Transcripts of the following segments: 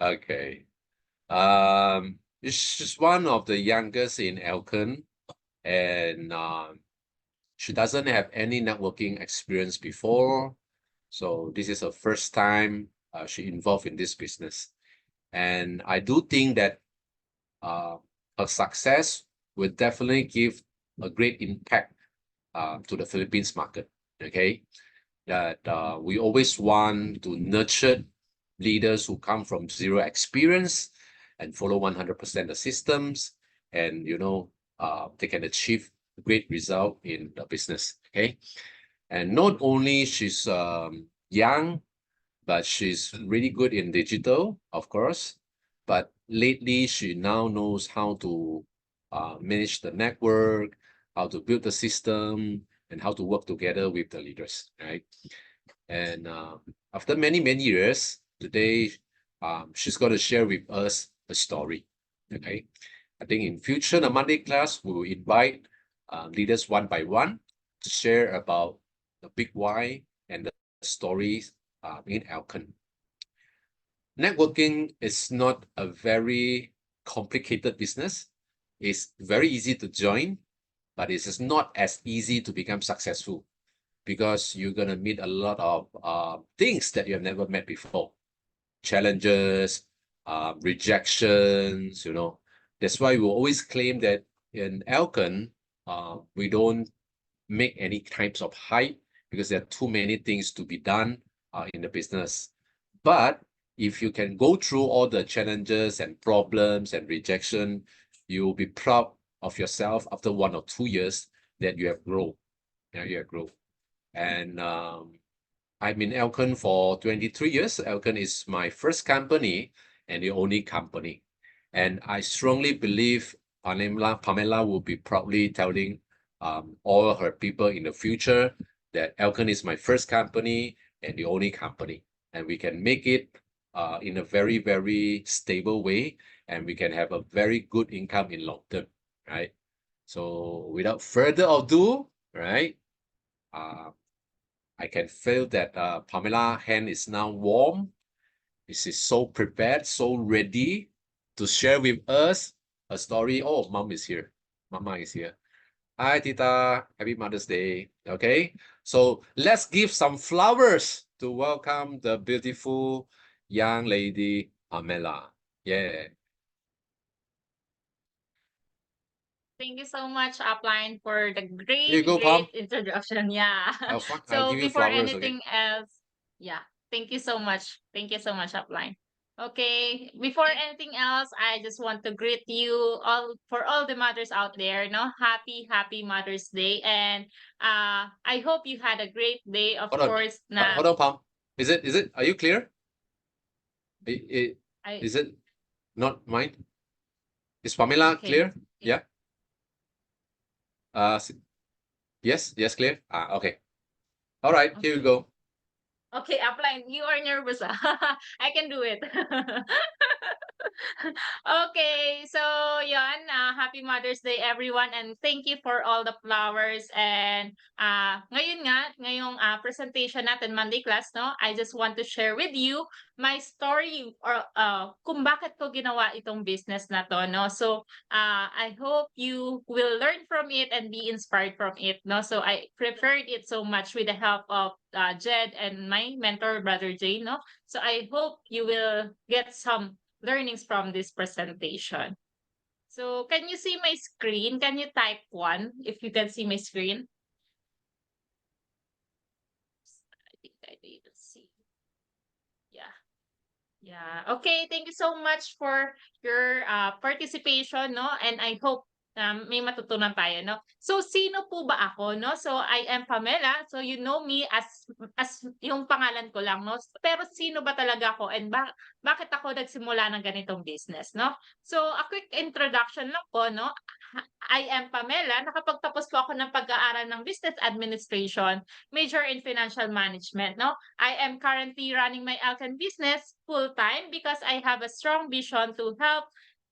Okay. She's one of the youngest in Elkin, and she doesn't have any networking experience before. So this is her first time she involved in this business. And I do think that uh, her success will definitely give a great impact to the Philippines market. Okay, that we always want to nurture leaders who come from zero experience and follow 100% the systems, and they can achieve great result in the business. Okay, and not only she's young, but she's really good in digital, of course. But lately, she now knows how to manage the network, how to build the system, and how to work together with the leaders, right? And after many, many years, today, she's going to share with us a story, okay? I think in future, the Monday class, we will invite leaders one by one to share about the big why and the stories in Alcon. Networking is not a very complicated business. It's very easy to join, but it is not as easy to become successful because you're going to meet a lot of things that you have never met before. Challenges, rejections, That's why we always claim that in Alcon, we don't make any types of hype because there are too many things to be done in the business. But if you can go through all the challenges and problems and rejection, you'll be proud of yourself after 1 or 2 years that you have grown. Yeah, you have grown. And I'm in Alcon for 23 years. Alcon is my first company and the only company. And I strongly believe Pamela will be proudly telling all her people in the future that Alcon is my first company and the only company. And we can make it in a very, very stable way, and we can have a very good income in long term, right? So without further ado, right, I can feel that Pamela's hand is now warm. This is so prepared, so ready to share with us a story. Oh, mom is here. Mama is here. Hi, Tita. Happy Mother's Day. Okay, so let's give some flowers to welcome the beautiful young lady, Pamela. Yeah. Thank you so much, Upline, for the Here you great, go, Pam. great introduction. Yeah. I'll So give you before flowers, okay? anything else, yeah, thank you so much. Thank you so much, Upline. Okay, before anything else, I just want to greet you all for all the mothers out there. No, happy Mother's Day, and I hope you had a great day. Of Hold on. course, na Hold on, Pam. Are you clear? I Is it not mine? Is Pamela okay. clear? Yeah. Uh, s- yes, clear. Okay. All right. Here we Okay. go. Okay, Upline, you are nervous. I can do it. Okay, so yon, happy Mother's Day everyone, and thank you for all the flowers. And ngayon nga, ngayong presentation natin, Monday class, no, I just want to share with you my story or kung bakit ko ginawa itong business na to, no. So I hope you will learn from it and be inspired from it, no. So I prepared it so much with the help of Jed and my mentor, Brother Jay, no. So I hope you will get some learnings from this presentation. So can you see my screen? Can you type one if you can see my screen? I think I didn't see. Yeah. Yeah. Okay. Thank you so much for your participation, no? And I hope may matutunan tayo, no? So, sino po ba ako, no? So, I am Pamela. So, you know me as yung pangalan ko lang, no? Pero sino ba talaga ako and bakit ako nagsimula ng ganitong business, no? So, a quick introduction lang po, no? I am Pamela. Nakapagtapos po ako ng pag-aaral ng Business Administration, major in Financial Management, no? I am currently running my Alcan business full-time because I have a strong vision to help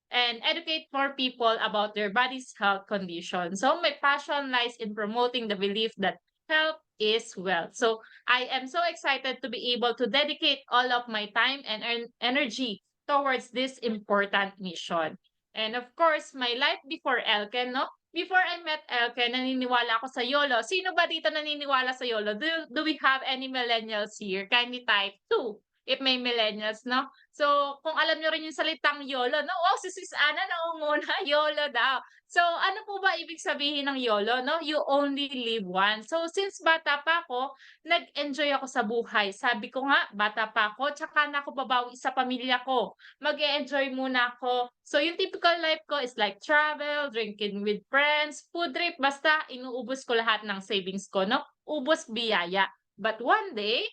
and educate more people about their body's health condition. So my passion lies in promoting the belief that health is wealth. So I am so excited to be able to dedicate all of my time and energy towards this important mission. And of course, my life before Elken, no? Before I met Elken, naniniwala ako sa YOLO. Sino ba dito naniniwala sa YOLO? Do we have any millennials here? Kindly type 2 if may millennials, no? So, kung alam nyo rin yung salitang YOLO, no? Wow, si Sis Ana naunguna, YOLO daw. So, ano po ba ibig sabihin ng YOLO, no? You only live once. So, since bata pa ako, nag-enjoy ako sa buhay. Sabi ko nga, bata pa ako, tsaka na ako babawi sa pamilya ko. Mag-e-enjoy muna ako. So, yung typical life ko is like travel, drinking with friends, food trip, basta inuubos ko lahat ng savings ko, no? Ubos biyaya. But one day,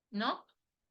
no?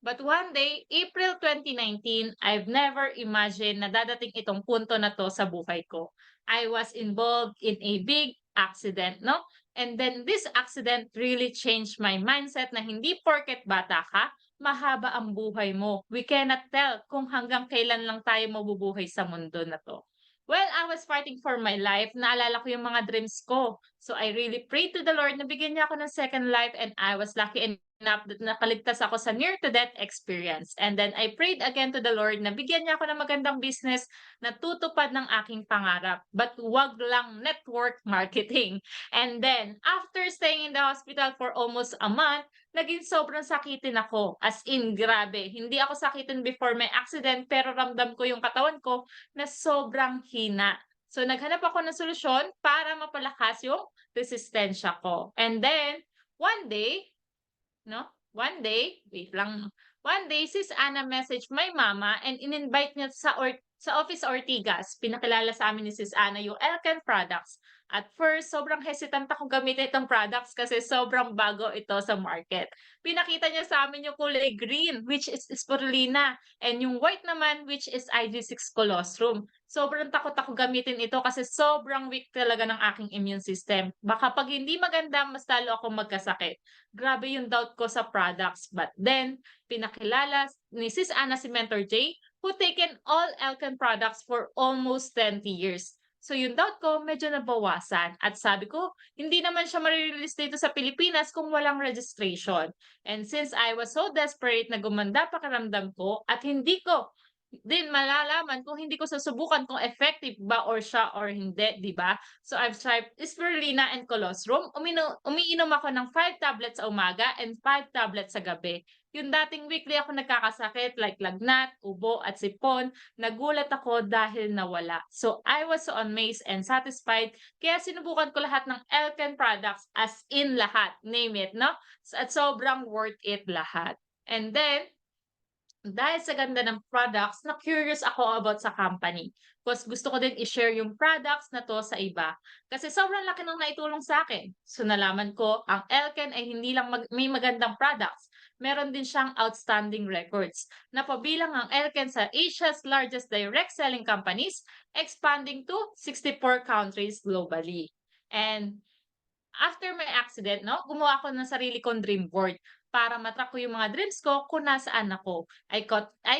But one day, April 2019, I've never imagined na dadating itong punto na to sa buhay ko. I was involved in a big accident, no? And then this accident really changed my mindset na hindi porket bata ka, mahaba ang buhay mo. We cannot tell kung hanggang kailan lang tayo mabubuhay sa mundo na to. Well, I was fighting for my life. Naalala ko yung mga dreams ko. So I really prayed to the Lord na bigyan niya ako ng second life, and I was lucky enough that nakaligtas ako sa near to death experience. And then I prayed again to the Lord na bigyan niya ako ng magandang business na tutupad ng aking pangarap. But wag lang network marketing. And then, after staying in the hospital for almost a month, naging sobrang sakitin ako. As in, grabe. Hindi ako sakitin before my accident, pero ramdam ko yung katawan ko na sobrang hina. So, naghanap ako ng solusyon para mapalakas yung resistensya ko. And then, one day, no? One day, wait lang. One day, Sis Ana messaged my mama and in-invite niya sa Office Ortigas. Pinakilala sa amin ni Sis Ana yung Elken products. At first, sobrang hesitant ako gamitin itong products kasi sobrang bago ito sa market. Pinakita niya sa amin yung kulay green, which is spirulina, and yung white naman, which is IG6 colostrum. Sobrang takot ako gamitin ito kasi sobrang weak talaga ng aking immune system. Baka pag hindi maganda, mas lalo ako magkasakit. Grabe yung doubt ko sa products. But then, pinakilala ni Sis Ana si Mentor J, who taken all Elken products for almost 20 years. So yung doubt ko, medyo nabawasan. At sabi ko, hindi naman siya marirelease dito sa Pilipinas kung walang registration. And since I was so desperate na gumanda pakiramdam ko at hindi ko din malalaman kung hindi ko susubukan kung effective ba or siya or hindi, di ba? So I've tried spirulina and colostrum. Umiinom ako ng 5 tablets sa umaga and 5 tablets sa gabi. Yung dating weekly ako nagkakasakit like lagnat, ubo at sipon, nagulat ako dahil nawala. So I was so amazed and satisfied kaya sinubukan ko lahat ng Elken products as in lahat, name it, no? At sobrang worth it lahat. And then, dahil sa ganda ng products, na-curious ako about sa company. Because gusto ko din i-share yung products na to sa iba. Kasi sobrang laki ng naitulong sa akin. So nalaman ko, ang Elken ay hindi lang may magandang products. Meron din siyang outstanding records. Napabilang ang Elken sa Asia's largest direct selling companies, expanding to 64 countries globally. And after my accident, no, gumawa ako ng sarili kong dream board para matrack ko yung mga dreams ko kung nasaan ako. I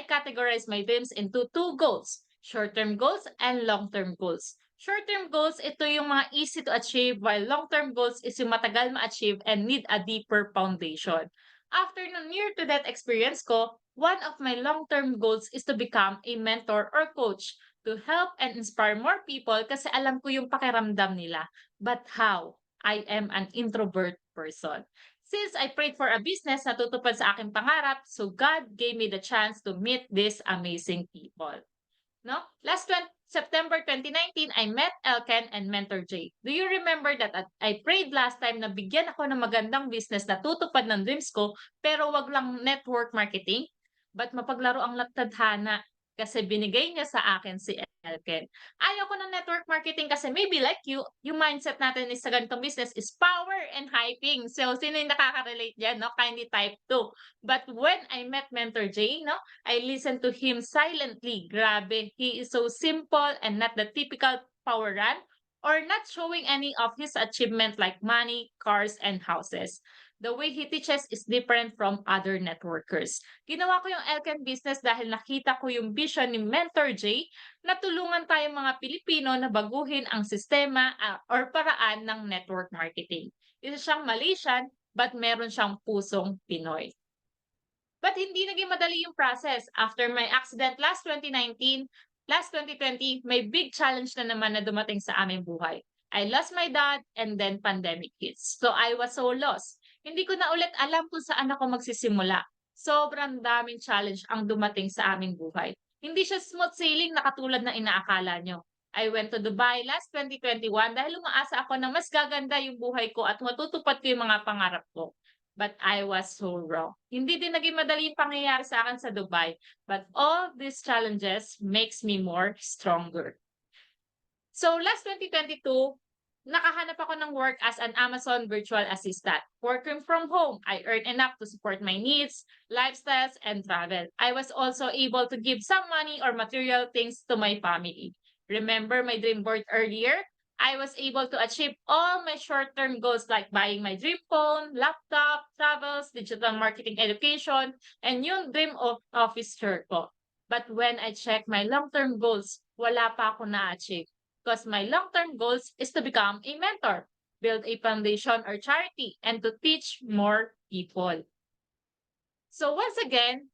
categorize my dreams into 2 goals, short-term goals and long-term goals. Short-term goals, ito yung mga easy to achieve, while long-term goals is yung matagal ma-achieve and need a deeper foundation. After ng near-to-death experience ko, one of my long-term goals is to become a mentor or coach to help and inspire more people kasi alam ko yung pakiramdam nila. But how? I am an introvert person. Since I prayed for a business na tutupad sa aking pangarap, so God gave me the chance to meet these amazing people. No? September 2019, I met Elken and Mentor J. Do you remember that I prayed last time na bigyan ako ng magandang business na tutupad ng dreams ko, pero wag lang network marketing, but mapaglaro ang tadhana kasi binigay niya sa akin si Elken. Ayaw ko ng network marketing kasi maybe like you, yung mindset natin is sa ganitong business is power and hyping. So, sino yung nakaka-relate dyan, no? Kindly type 2. But when I met Mentor J, no, I listened to him silently. Grabe, he is so simple and not the typical power run or not showing any of his achievement like money, cars, and houses. The way he teaches is different from other networkers. Ginawa ko yung Elken business dahil nakita ko yung vision ni Mentor J na tulungan tayong mga Pilipino na baguhin ang sistema or paraan ng network marketing. Isa siyang Malaysian, but meron siyang pusong Pinoy. But hindi naging madali yung process. After my accident last 2019, last 2020, may big challenge na naman na dumating sa aming buhay. I lost my dad and then pandemic hits. So I was so lost. Hindi ko na ulit alam kung saan ako magsisimula. Sobrang daming challenge ang dumating sa aming buhay. Hindi siya smooth sailing na katulad na inaakala nyo. I went to Dubai last 2021 dahil umaasa ako na mas gaganda yung buhay ko at matutupad ko yung mga pangarap ko. But I was so wrong. Hindi din naging madali yung pangyayari sa akin sa Dubai. But all these challenges makes me more stronger. So last 2022, nakahanap ako ng work as an Amazon virtual assistant. Working from home, I earned enough to support my needs, lifestyles, and travel. I was also able to give some money or material things to my family. Remember my dream board earlier? I was able to achieve all my short-term goals like buying my dream phone, laptop, travels, digital marketing education, and yung dream of office chair ko. But when I check my long-term goals, wala pa ako na-achieve. Because my long-term goals is to become a mentor, build a foundation or charity, and to teach more people. So once again,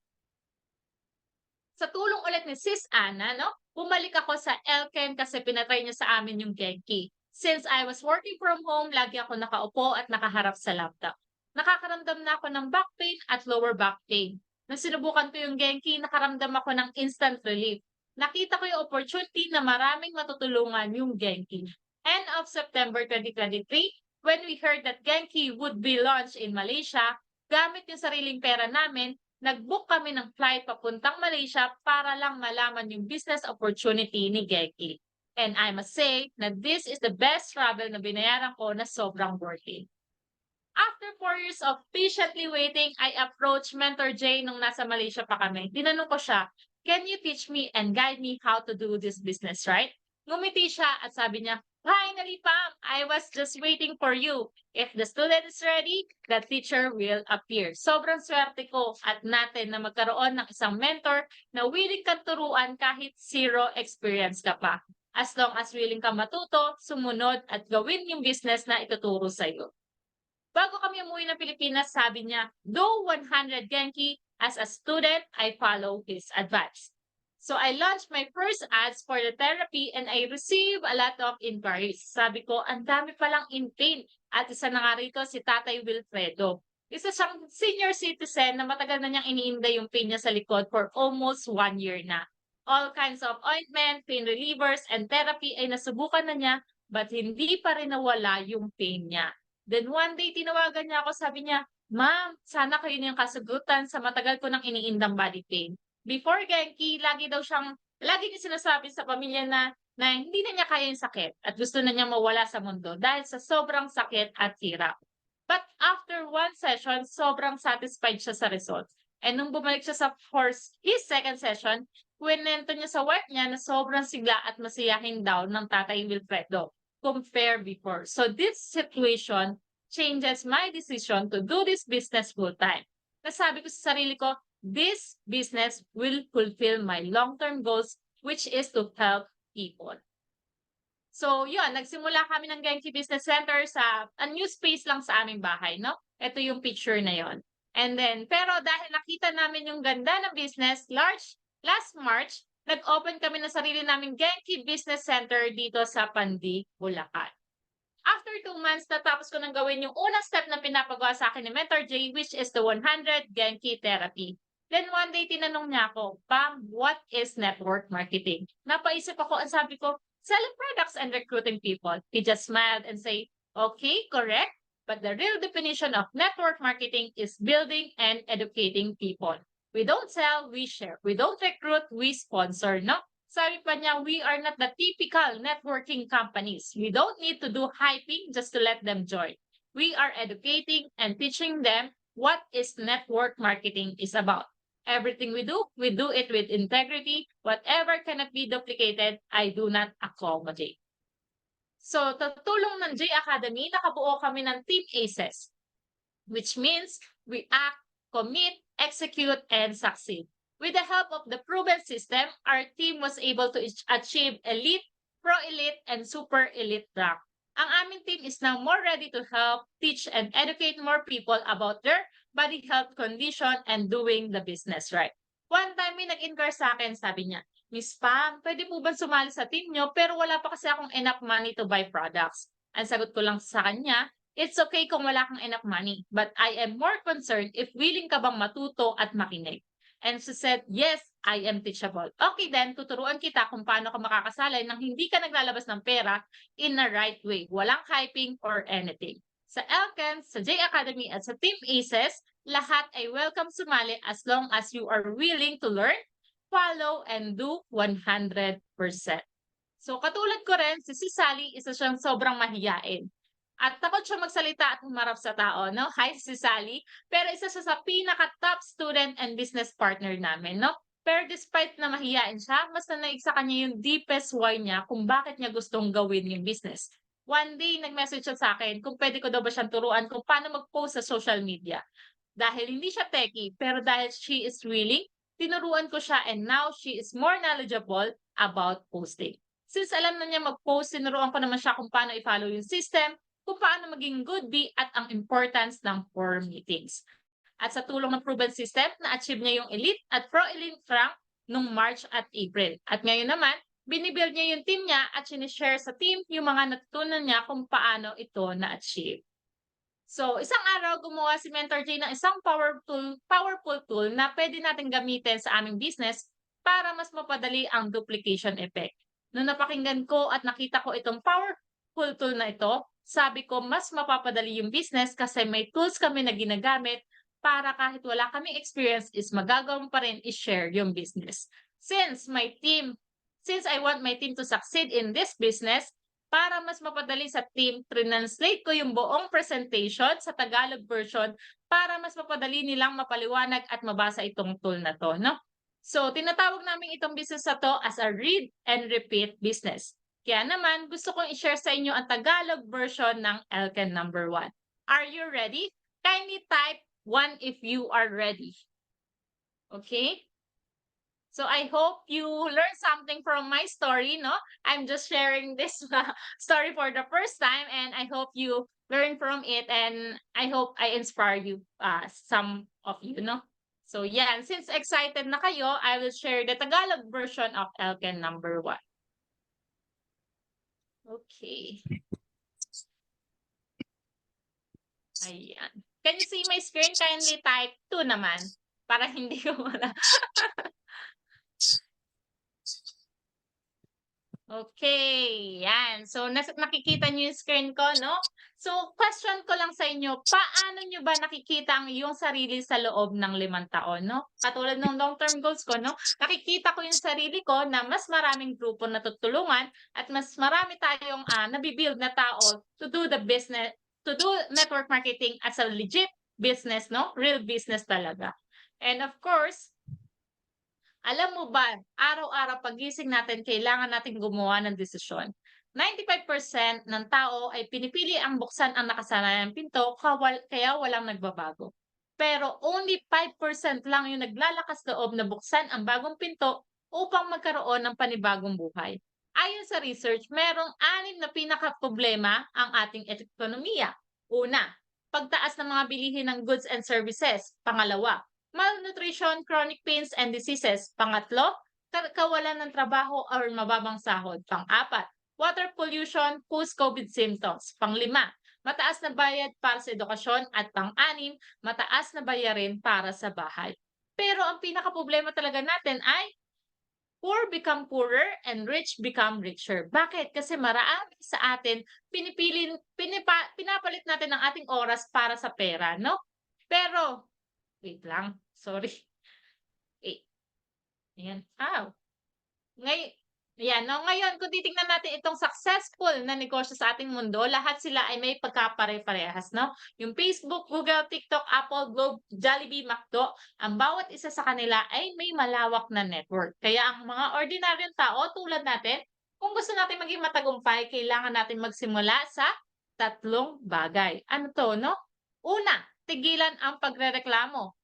sa tulong ulit ni Sis Ana, no, bumalik ako sa Elken kasi pinatry niya sa amin yung Genki. Since I was working from home, lagi ako nakaupo at nakaharap sa laptop. Nakakaramdam na ako ng back pain at lower back pain. Nung sinubukan ko yung Genki, nakaramdam ako ng instant relief. Nakita ko yung opportunity na maraming matutulungan yung Genki. End of September 2023, when we heard that Genki would be launched in Malaysia, gamit yung sariling pera namin, nag-book kami ng flight papuntang Malaysia para lang malaman yung business opportunity ni Genki. And I must say na this is the best travel na binayaran ko na sobrang worth it. After 4 years of patiently waiting, I approached Mentor Jay nung nasa Malaysia pa kami. Tinanong ko siya, can you teach me and guide me how to do this business, right? Ngumiti siya at sabi niya, finally, Pam, I was just waiting for you. If the student is ready, the teacher will appear. Sobrang swerte ko at natin na magkaroon ng isang mentor na willing kang turuan kahit zero experience ka pa. As long as willing kang matuto, sumunod at gawin yung business na ituturo sa iyo. Bago kami umuwi ng Pilipinas, sabi niya, do 100 Genki. As a student, I follow his advice. So I launched my first ads for the therapy and I received a lot of inquiries. Sabi ko, ang dami palang in pain. At isa na nga rito si Tatay Wilfredo. Isa siyang senior citizen na matagal na niyang iniinda yung pain niya sa likod for almost 1 year na. All kinds of ointment, pain relievers, and therapy ay nasubukan na niya but hindi pa rin nawala yung pain niya. Then one day, tinawagan niya ako, sabi niya, Ma'am, sana kayo na yung kasagutan sa matagal ko nang iniindang body pain. Before Genki, lagi niya sinasabi sa pamilya na hindi na niya kaya yung sakit at gusto na niya mawala sa mundo dahil sa sobrang sakit at hirap. But after one session, sobrang satisfied siya sa results. And nung bumalik siya sa his second session, kwento niya sa wife niya na sobrang sigla at masiyahin daw ng Tatay Wilfredo compare before. So this situation changes my decision to do this business full-time. Nasabi ko sa sarili ko, this business will fulfill my long-term goals, which is to help people. So, yun, nagsimula kami ng Genki Business Center sa a new space lang sa aming bahay, no? Ito yung picture na yon. And then, pero dahil nakita namin yung ganda ng business, last March, nag-open kami ng sarili naming Genki Business Center dito sa Pandi, Bulacan. After 2 months, natapos ko nang gawin yung unang step na pinapagawa sa akin ni Mentor J, which is the 100 Genki Therapy. Then one day, tinanong niya ako, Pam, what is network marketing? Napaisip ako, ang sabi ko, selling products and recruiting people. He just smiled and say, okay, correct. But the real definition of network marketing is building and educating people. We don't sell, we share. We don't recruit, we sponsor, no? Sabi pa niya, we are not the typical networking companies. We don't need to do hyping just to let them join. We are educating and teaching them what is network marketing is about. Everything we do it with integrity. Whatever cannot be duplicated, I do not accommodate. So, tulong ng J Academy, nakabuo kami ng Team ACES, which means we act, commit, execute, and succeed. With the help of the proven system, our team was able to achieve elite, pro-elite, and super elite rank. Ang aming team is now more ready to help, teach, and educate more people about their body health condition and doing the business right. One time may nag-inquire sa akin, sabi niya, Miss Pam, pwede po ba sumali sa team nyo pero wala pa kasi akong enough money to buy products. Ang sagot ko lang sa kanya, it's okay kung wala kang enough money, but I am more concerned if willing ka bang matuto at makinig. And she said, yes, I am teachable. Okay then, tuturuan kita kung paano ka makakasalay nang hindi ka naglalabas ng pera in a right way. Walang hyping or anything. Sa Elken, sa J Academy at sa Team ACES, lahat ay welcome sumali as long as you are willing to learn, follow, and do 100%. So katulad ko rin, si Sally, isa siyang sobrang mahiyain. At takot siya magsalita at humarap sa tao, no? Hi, si Sally. Pero isa siya sa pinaka-top student and business partner namin, no? Pero despite na mahiyain siya, mas nanaig sa kanya yung deepest why niya kung bakit niya gustong gawin yung business. One day, nag-message siya sa akin kung pwede ko daw ba siyang turuan kung paano mag-post sa social media. Dahil hindi siya techie, pero dahil she is willing, tinuruan ko siya and now she is more knowledgeable about posting. Since alam na niya mag-post, tinuruan ko naman siya kung paano i-follow yung system, kung paano maging good bee at ang importance ng core meetings. At sa tulong ng proven system, na-achieve niya yung elite at pro-elite rank nung March at April. At ngayon naman, binibuild niya yung team niya at sinishare sa team yung mga natutunan niya kung paano ito na-achieve. So, isang araw gumawa si Mentor J ng isang powerful tool na pwede natin gamitin sa aming business para mas mapadali ang duplication effect. Nung napakinggan ko at nakita ko itong powerful tool na ito, sabi ko mas mapapadali yung business kasi may tools kami na ginagamit para kahit wala kaming experience is magagawa pa rin i-share yung business. Since I want my team to succeed in this business, para mas mapadali sa team, translate ko yung buong presentation sa Tagalog version para mas mapadali nilang mapaliwanag at mabasa itong tool na to, no? So, tinatawag namin itong business na to as a read and repeat business. Kaya naman, gusto kong i-share sa inyo ang Tagalog version ng Elken number 1. Are you ready? Kindly type 1 if you are ready. Okay? So I hope you learned something from my story, no? I'm just sharing this story for the first time and I hope you learn from it and I hope I inspire you, some of you, no? So yeah, since excited na kayo, I will share the Tagalog version of Elken number 1. Okay. Ayan. Can you see my screen? Kindly type 2 naman para hindi ko wala. Okay, yan. So, nakikita niyo yung screen ko, no? So, question ko lang sa inyo, paano niyo ba nakikita ang iyong sarili sa loob ng 5 taon, no? Katulad ng long-term goals ko, no? Nakikita ko yung sarili ko na mas maraming grupo na tutulungan at mas marami tayong nabibuild na tao to do the business, to do network marketing as a legit business, no? Real business talaga. And of course, alam mo ba, araw-araw pagising natin kailangan nating gumawa ng desisyon. 95% ng tao ay pinipili ang buksan ang nakasanayang pinto kaya walang nagbabago. Pero only 5% lang yung naglalakas loob na buksan ang bagong pinto upang magkaroon ng panibagong buhay. Ayon sa research, merong 6 na pinaka-problema ang ating ekonomiya. Una, pagtaas ng mga bilihin ng goods and services. Pangalawa, malnutrition, chronic pains, and diseases. Pangatlo, kawalan ng trabaho or mababang sahod. Pang-apat, water pollution, post-COVID symptoms. Pang-5, mataas na bayad para sa edukasyon. At pang-6, mataas na bayarin para sa bahay. Pero ang pinaka-problema talaga natin ay poor become poorer and rich become richer. Bakit? Kasi marami sa atin pinapalit natin ang ating oras para sa pera, no? Pero wait lang, sorry. Ayan. Ngayon, kung titingnan natin itong successful na negosyo sa ating mundo, lahat sila ay may pagkapare-parehas, no? Yung Facebook, Google, TikTok, Apple, Globe, Jollibee, McDo, ang bawat isa sa kanila ay may malawak na network. Kaya ang mga ordinaryong tao tulad natin, kung gusto natin maging matagumpay, kailangan natin magsimula sa 3 bagay. Ano to, no? Una, tigilan ang pagrereklamo.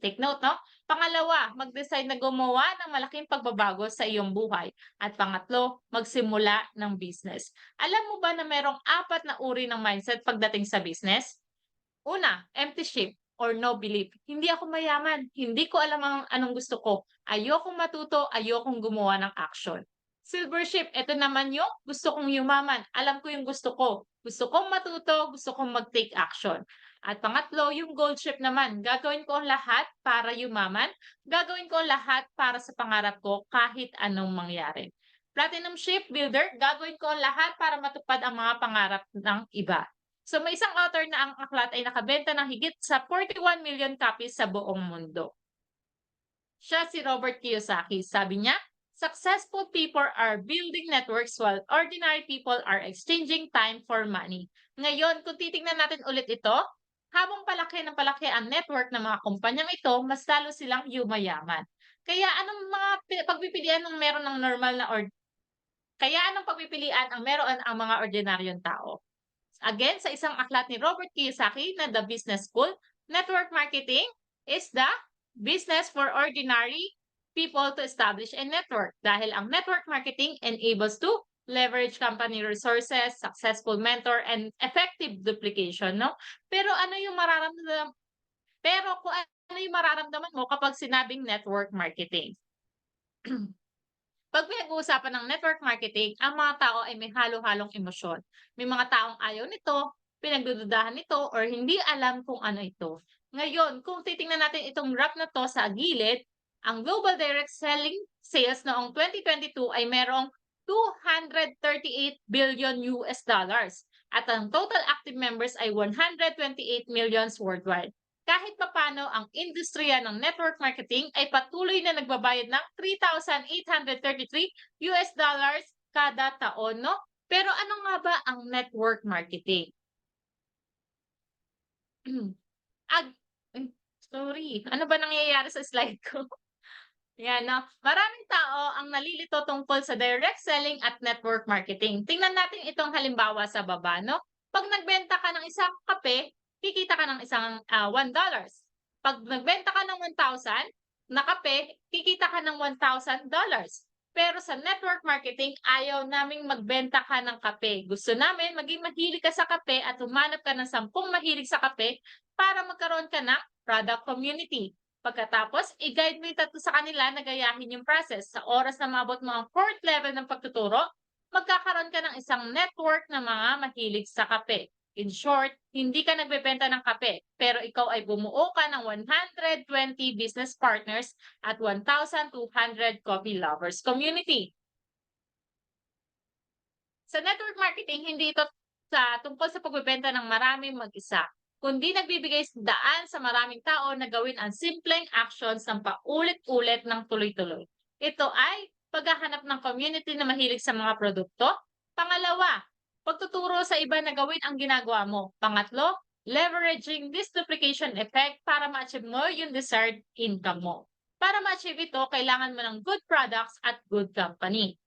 Take note, no? Pangalawa, mag-decide na gumawa ng malaking pagbabago sa iyong buhay. At pangatlo, magsimula ng business. Alam mo ba na merong 4 na uri ng mindset pagdating sa business? Una, empty ship or no belief. Hindi ako mayaman. Hindi ko alam ang anong gusto ko. Ayokong matuto, ayokong gumawa ng action. Silver ship, ito naman yung gusto kong yumaman. Alam ko yung gusto ko. Gusto kong matuto, gusto kong mag-take action. At pangatlo, yung gold ship naman. Gagawin ko ang lahat para yumaman. Gagawin ko ang lahat para sa pangarap ko kahit anong mangyari. Platinum ship builder, gagawin ko ang lahat para matupad ang mga pangarap ng iba. So may isang author na ang aklat ay nakabenta ng higit sa 41 million copies sa buong mundo. Siya si Robert Kiyosaki. Sabi niya, successful people are building networks while ordinary people are exchanging time for money. Ngayon, kung titingnan natin ulit ito, habang palaki ng palaki ang network ng mga kumpanyang ito, mas lalo silang yumayaman. Kaya anong mga pagpipilian ng meron ng normal na kaya anong pagpipilian ang meron ang mga ordinaryong tao? Again, sa isang aklat ni Robert Kiyosaki na The Business School, network marketing is the business for ordinary people to establish a network. Dahil ang network marketing enables to leverage company resources, successful mentor, and effective duplication, no? Pero kung ano yung mararamdaman mo kapag sinabing network marketing? Pag pinag-uusapan ng network marketing, ang mga tao ay may halo-halong emosyon. May mga taong ayaw nito, pinagdududahan nito, or hindi alam kung ano ito. Ngayon, kung titingnan natin itong graph na to sa gilid, ang global direct selling sales noong 2022 ay merong 238 billion US dollars at ang total active members ay 128 millions worldwide. Kahit papano ang industriya ng network marketing ay patuloy na nagbabayad ng 3,833 US dollars kada taon, no? Pero ano nga ba ang network marketing? Ag sorry, ano ba nangyayari sa slide ko? Yan, no? Maraming tao ang nalilito tungkol sa direct selling at network marketing. Tingnan natin itong halimbawa sa baba, no? Pag nagbenta ka ng isang kape, kikita ka ng isang $1. Pag nagbenta ka ng 1,000 na kape, kikita ka ng $1,000. Pero sa network marketing, ayaw naming magbenta ka ng kape. Gusto namin maging mahilig ka sa kape at humanap ka ng 10 mahilig sa kape para magkaroon ka ng product community. Pagkatapos, i-guide mo yung tatlo sa kanila na gayahin yung process. Sa oras na mabot mo ang 4th level ng pagtuturo, magkakaroon ka ng isang network na mga mahilig sa kape. In short, hindi ka nagbebenta ng kape, pero ikaw ay bumuo ka ng 120 business partners at 1,200 coffee lovers community. Sa network marketing, hindi ito tungkol sa pagbebenta ng maraming mag-isa, kundi nagbibigay daan sa maraming tao na gawin ang simpleng actions ng paulit-ulit ng tuloy-tuloy. Ito ay paghahanap ng community na mahilig sa mga produkto. Pangalawa, pagtuturo sa iba na gawin ang ginagawa mo. Pangatlo, leveraging this duplication effect para ma-achieve mo yung desired income mo. Para ma-achieve ito, kailangan mo ng good products at good company.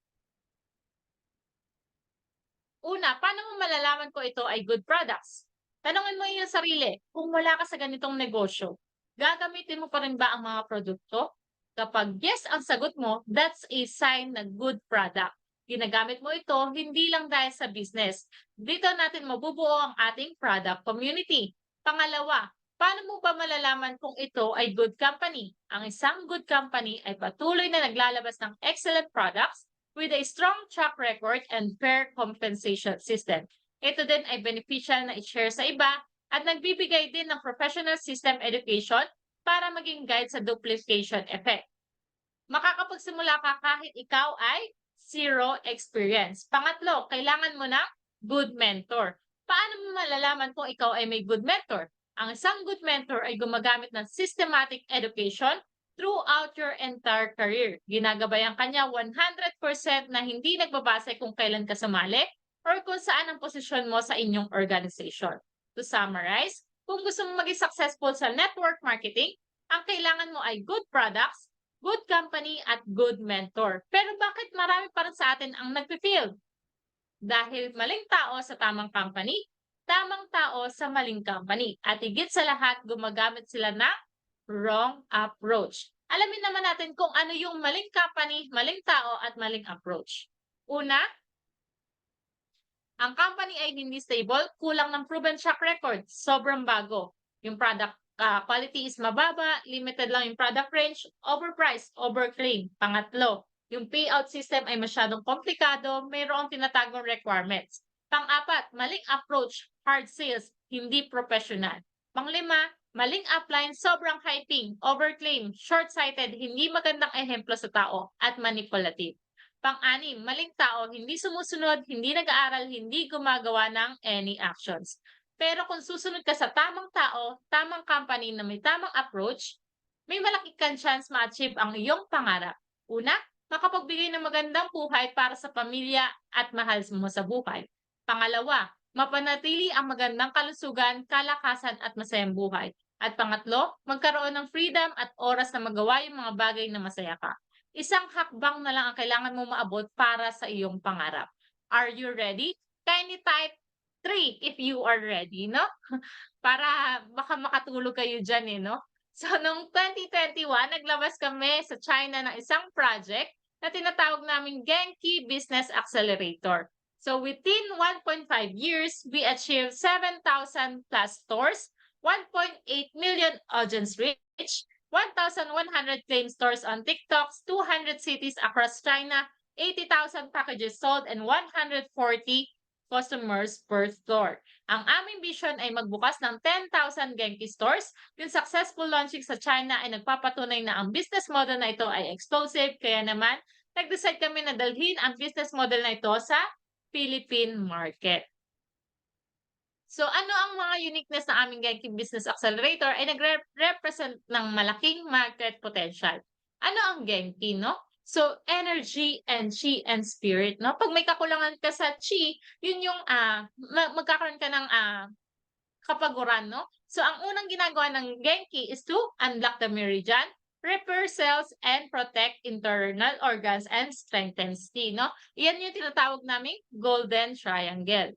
Una, paano mo malalaman kung ito ay good products? Tanungin mo iyong sarili, kung wala ka sa ganitong negosyo, gagamitin mo pa rin ba ang mga produkto? Kapag yes ang sagot mo, that's a sign na good product. Ginagamit mo ito hindi lang dahil sa business. Dito natin mabubuo ang ating product community. Pangalawa, paano mo ba malalaman kung ito ay good company? Ang isang good company ay patuloy na naglalabas ng excellent products with a strong track record and fair compensation system. Ito din ay beneficial na i-share sa iba at nagbibigay din ng professional system education para maging guide sa duplication effect. Makakapagsimula ka kahit ikaw ay zero experience. Pangatlo, kailangan mo ng good mentor. Paano mo malalaman kung ikaw ay may good mentor? Ang isang good mentor ay gumagamit ng systematic education throughout your entire career. Ginagabayan kanya 100% na hindi nagbabase kung kailan ka sumali or kung saan ang posisyon mo sa inyong organization. To summarize, kung gusto mo maging successful sa network marketing, ang kailangan mo ay good products, good company, at good mentor. Pero bakit marami pa rin sa atin ang nagpi-fail? Dahil maling tao sa tamang company, tamang tao sa maling company. At higit sa lahat, gumagamit sila ng wrong approach. Alamin naman natin kung ano yung maling company, maling tao, at maling approach. Una, ang company ay hindi stable, kulang ng proven track record, sobrang bago. Yung product quality is mababa, limited lang yung product range, overpriced, overclaim. Pangatlo, yung payout system ay masyadong komplikado, mayroong tinatagong requirements. Pang-apat, maling approach, hard sales, hindi professional. Panglima, maling upline, sobrang hyping, overclaim, short-sighted, hindi magandang ehemplo sa tao, at manipulative. Pang-anim, maling tao, hindi sumusunod, hindi nag-aaral, hindi gumagawa ng any actions. Pero kung susunod ka sa tamang tao, tamang company na may tamang approach, may malaki kang chance ma-achieve ang iyong pangarap. Una, makapagbigay ng magandang buhay para sa pamilya at mahal mo sa buhay. Pangalawa, mapanatili ang magandang kalusugan, kalakasan at masayang buhay. At pangatlo, magkaroon ng freedom at oras na magawa yung mga bagay na masaya ka. Isang hakbang na lang ang kailangan mo maabot para sa iyong pangarap. Are you ready? Kindly type 3 if you are ready, no? Para baka makatulog kayo dyan eh, no? So, noong 2021, naglabas kami sa China ng isang project na tinatawag naming Genki Business Accelerator. So, within 1.5 years, we achieved 7,000 plus stores, 1.8 million audience reach, 1,100 claim stores on TikTok, 200 cities across China, 80,000 packages sold, and 140 customers per store. Ang aming vision ay magbukas ng 10,000 Genki stores. Yung successful launching sa China ay nagpapatunay na ang business model na ito ay explosive. Kaya naman, nag-decide kami na dalhin ang business model na ito sa Philippine market. So ano ang mga uniqueness ng aming Genki Business Accelerator ay nagre-represent ng malaking market potential. Ano ang Genki, no? So energy and chi and spirit, no? Pag may kakulangan ka sa chi, yun yung magkakaroon ka ng kapaguran, no? So ang unang ginagawa ng Genki is to unlock the meridian, repair cells, and protect internal organs and strengthen chi, no? Yan yung tinatawag naming golden triangle.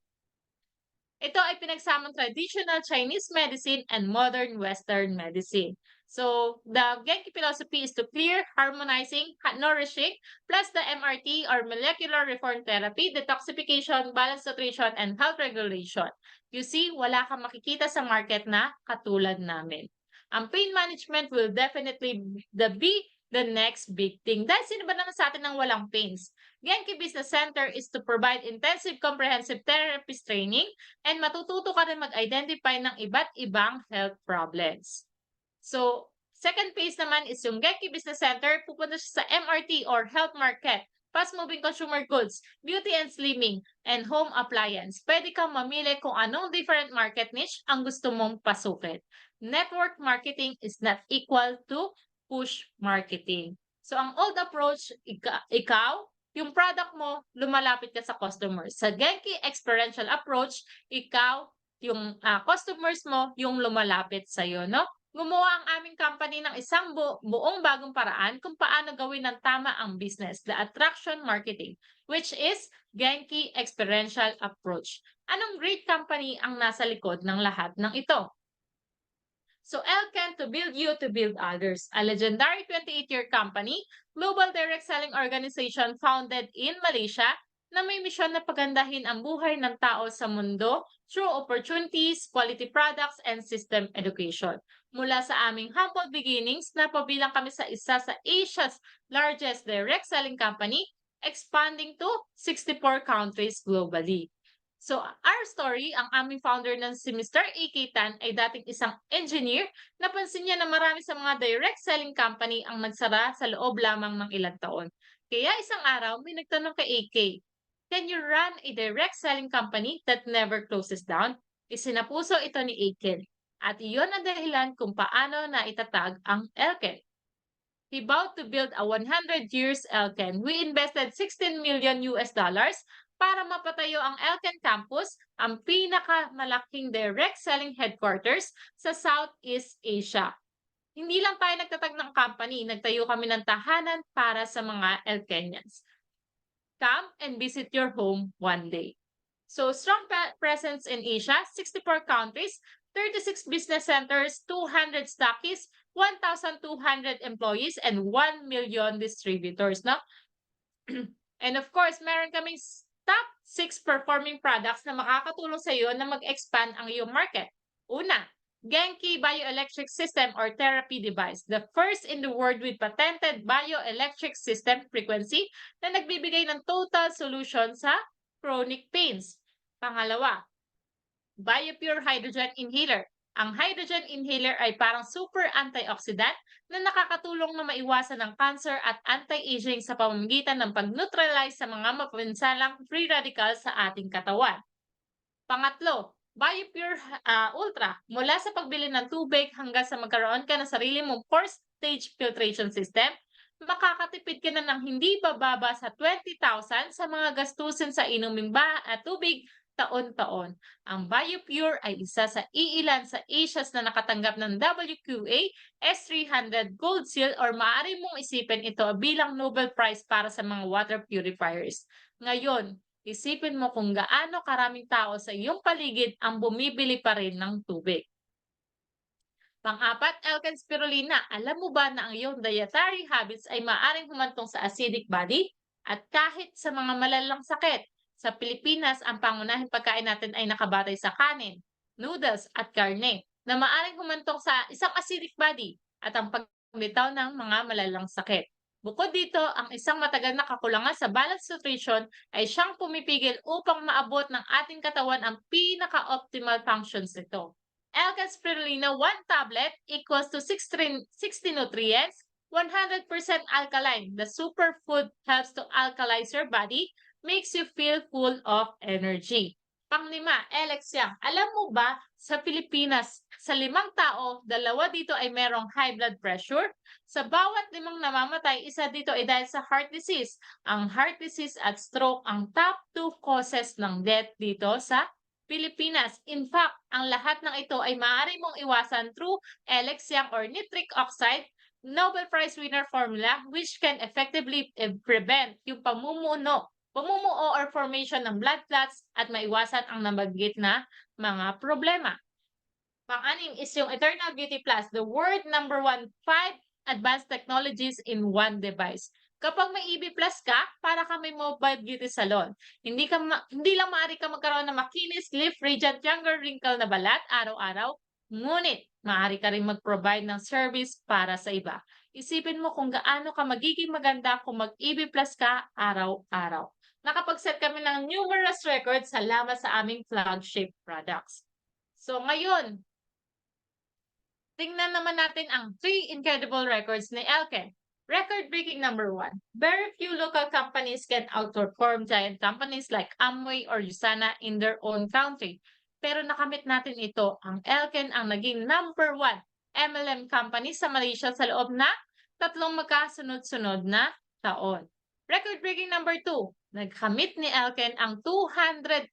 Ito ay pinagsamang traditional Chinese medicine and modern Western medicine. So, the Genki philosophy is to clear, harmonizing, nourishing, plus the MRT or molecular reform therapy, detoxification, balanced nutrition, and health regulation. You see, wala kang makikita sa market na katulad namin. Ang pain management will definitely be the next big thing. Dahil sino ba naman sa atin ang walang pains? Genki Business Center is to provide intensive comprehensive therapist training and matututo ka rin mag-identify ng iba't ibang health problems. So, second phase naman is yung Genki Business Center, pupunta siya sa MRT or health market, fast-moving consumer goods, beauty and slimming, and home appliance. Pwede kang mamili kung anong different market niche ang gusto mong pasukin. Network marketing is not equal to push marketing. So, ang old approach, ikaw, yung product mo, lumalapit ka sa customers. Sa Genki experiential approach, ikaw, yung customers mo, yung lumalapit sa'yo, no? Gumawa ang aming company ng isang buong bagong paraan kung paano gawin ng tama ang business, the attraction marketing, which is Genki experiential approach. Anong great company ang nasa likod ng lahat ng ito? So Elken to build you to build others, a legendary 28-year company, global direct selling organization founded in Malaysia na may misyon na pagandahin ang buhay ng tao sa mundo through opportunities, quality products, and system education. Mula sa aming humble beginnings, napabilang kami sa isa sa Asia's largest direct selling company, expanding to 64 countries globally. So, our story, ang aming founder ng si Mr. A.K. Tan ay dating isang engineer. Napansin niya na marami sa mga direct selling company ang nagsara sa loob lamang ng ilang taon. Kaya isang araw, may nagtanong kay A.K., "Can you run a direct selling company that never closes down?" Isinapuso ito ni A.K. At iyon ang dahilan kung paano na itatag ang Elken. He vowed to build a 100 years Elken. We invested $16 million para mapatayo ang Elken Campus, ang pinakamalaking direct selling headquarters sa Southeast Asia. Hindi lang tayo nagtatag ng company, nagtayo kami ng tahanan para sa mga Elkenians. Come and visit your home one day. So, strong presence in Asia, 64 countries, 36 business centers, 200 stockists, 1,200 employees, and 1 million distributors, no? And of course, meron kaming top 6 performing products na makakatulong sa iyo na mag-expand ang iyong market. Una, Genki Bioelectric System or Therapy Device, the first in the world with patented bioelectric system frequency na nagbibigay ng total solution sa chronic pains. Pangalawa, BioPure Hydrogen Inhaler. Ang hydrogen inhaler ay parang super antioxidant na nakakatulong na maiwasan ng cancer at anti-aging sa pamamagitan ng pag-neutralize sa mga mapinsalang free radicals sa ating katawan. Pangatlo, BioPure Ultra. Mula sa pagbili ng tubig hanggang sa magkaroon ka ng sarili mong 4-stage filtration system, makakatipid ka na ng hindi bababa sa 20,000 sa mga gastusin sa inuming tubig taon-taon. Ang BioPure ay isa sa iilan sa Asia's na nakatanggap ng WQA S300 Gold Seal or maaari mong isipin ito bilang Nobel Prize para sa mga water purifiers. Ngayon, isipin mo kung gaano karaming tao sa iyong paligid ang bumibili pa rin ng tubig. Pang-apat, Alkaline Spirulina. Alam mo ba na ang iyong dietary habits ay maaaring humantong sa acidic body? At kahit sa mga malalang sakit, sa Pilipinas, ang pangunahing pagkain natin ay nakabatay sa kanin, noodles at karne na maaaring humantong sa isang acidic body at ang pagbitaw ng mga malalang sakit. Bukod dito, ang isang matagal na kakulangan sa balanced nutrition ay siyang pumipigil upang maabot ng ating katawan ang pinaka-optimal functions nito. Alkaline Spirulina 1 tablet equals to 60 nutrients, 100% alkaline. The superfood helps to alkalize your body, makes you feel full of energy. Panglima, Alexiang, alam mo ba sa Pilipinas, sa 5 tao, 2 dito ay merong high blood pressure? Sa bawat 5 namamatay, isa dito ay dahil sa heart disease. Ang heart disease at stroke ang top 2 causes ng death dito sa Pilipinas. In fact, ang lahat ng ito ay maaari mong iwasan through Alexiang or nitric oxide Nobel Prize winner formula which can effectively prevent yung pamumuo or formation ng blood clots at maiwasan ang nabanggit na mga problema. Pang-anim is yung Eternal Beauty Plus, the world number 1, 5 advanced technologies in one device. Kapag may EB Plus ka, para ka may mobile beauty salon. Hindi lang maaari ka magkaroon ng makinis, lift, radiant, younger, wrinkle na balat araw-araw, ngunit maaari ka rin mag-provide ng service para sa iba. Isipin mo kung gaano ka magiging maganda kung mag-EB Plus ka araw-araw. Nakapag-set kami ng numerous records salamat sa aming flagship products. So ngayon, tingnan naman natin ang 3 incredible records ni Elken. Record-breaking number 1. Very few local companies can outperform giant companies like Amway or USANA in their own country. Pero nakamit natin ito. Ang Elken ang naging number 1 MLM company sa Malaysia sa loob na 3 magkasunod-sunod na taon. Record-breaking number 2. Nagkamit ni Elken ang 233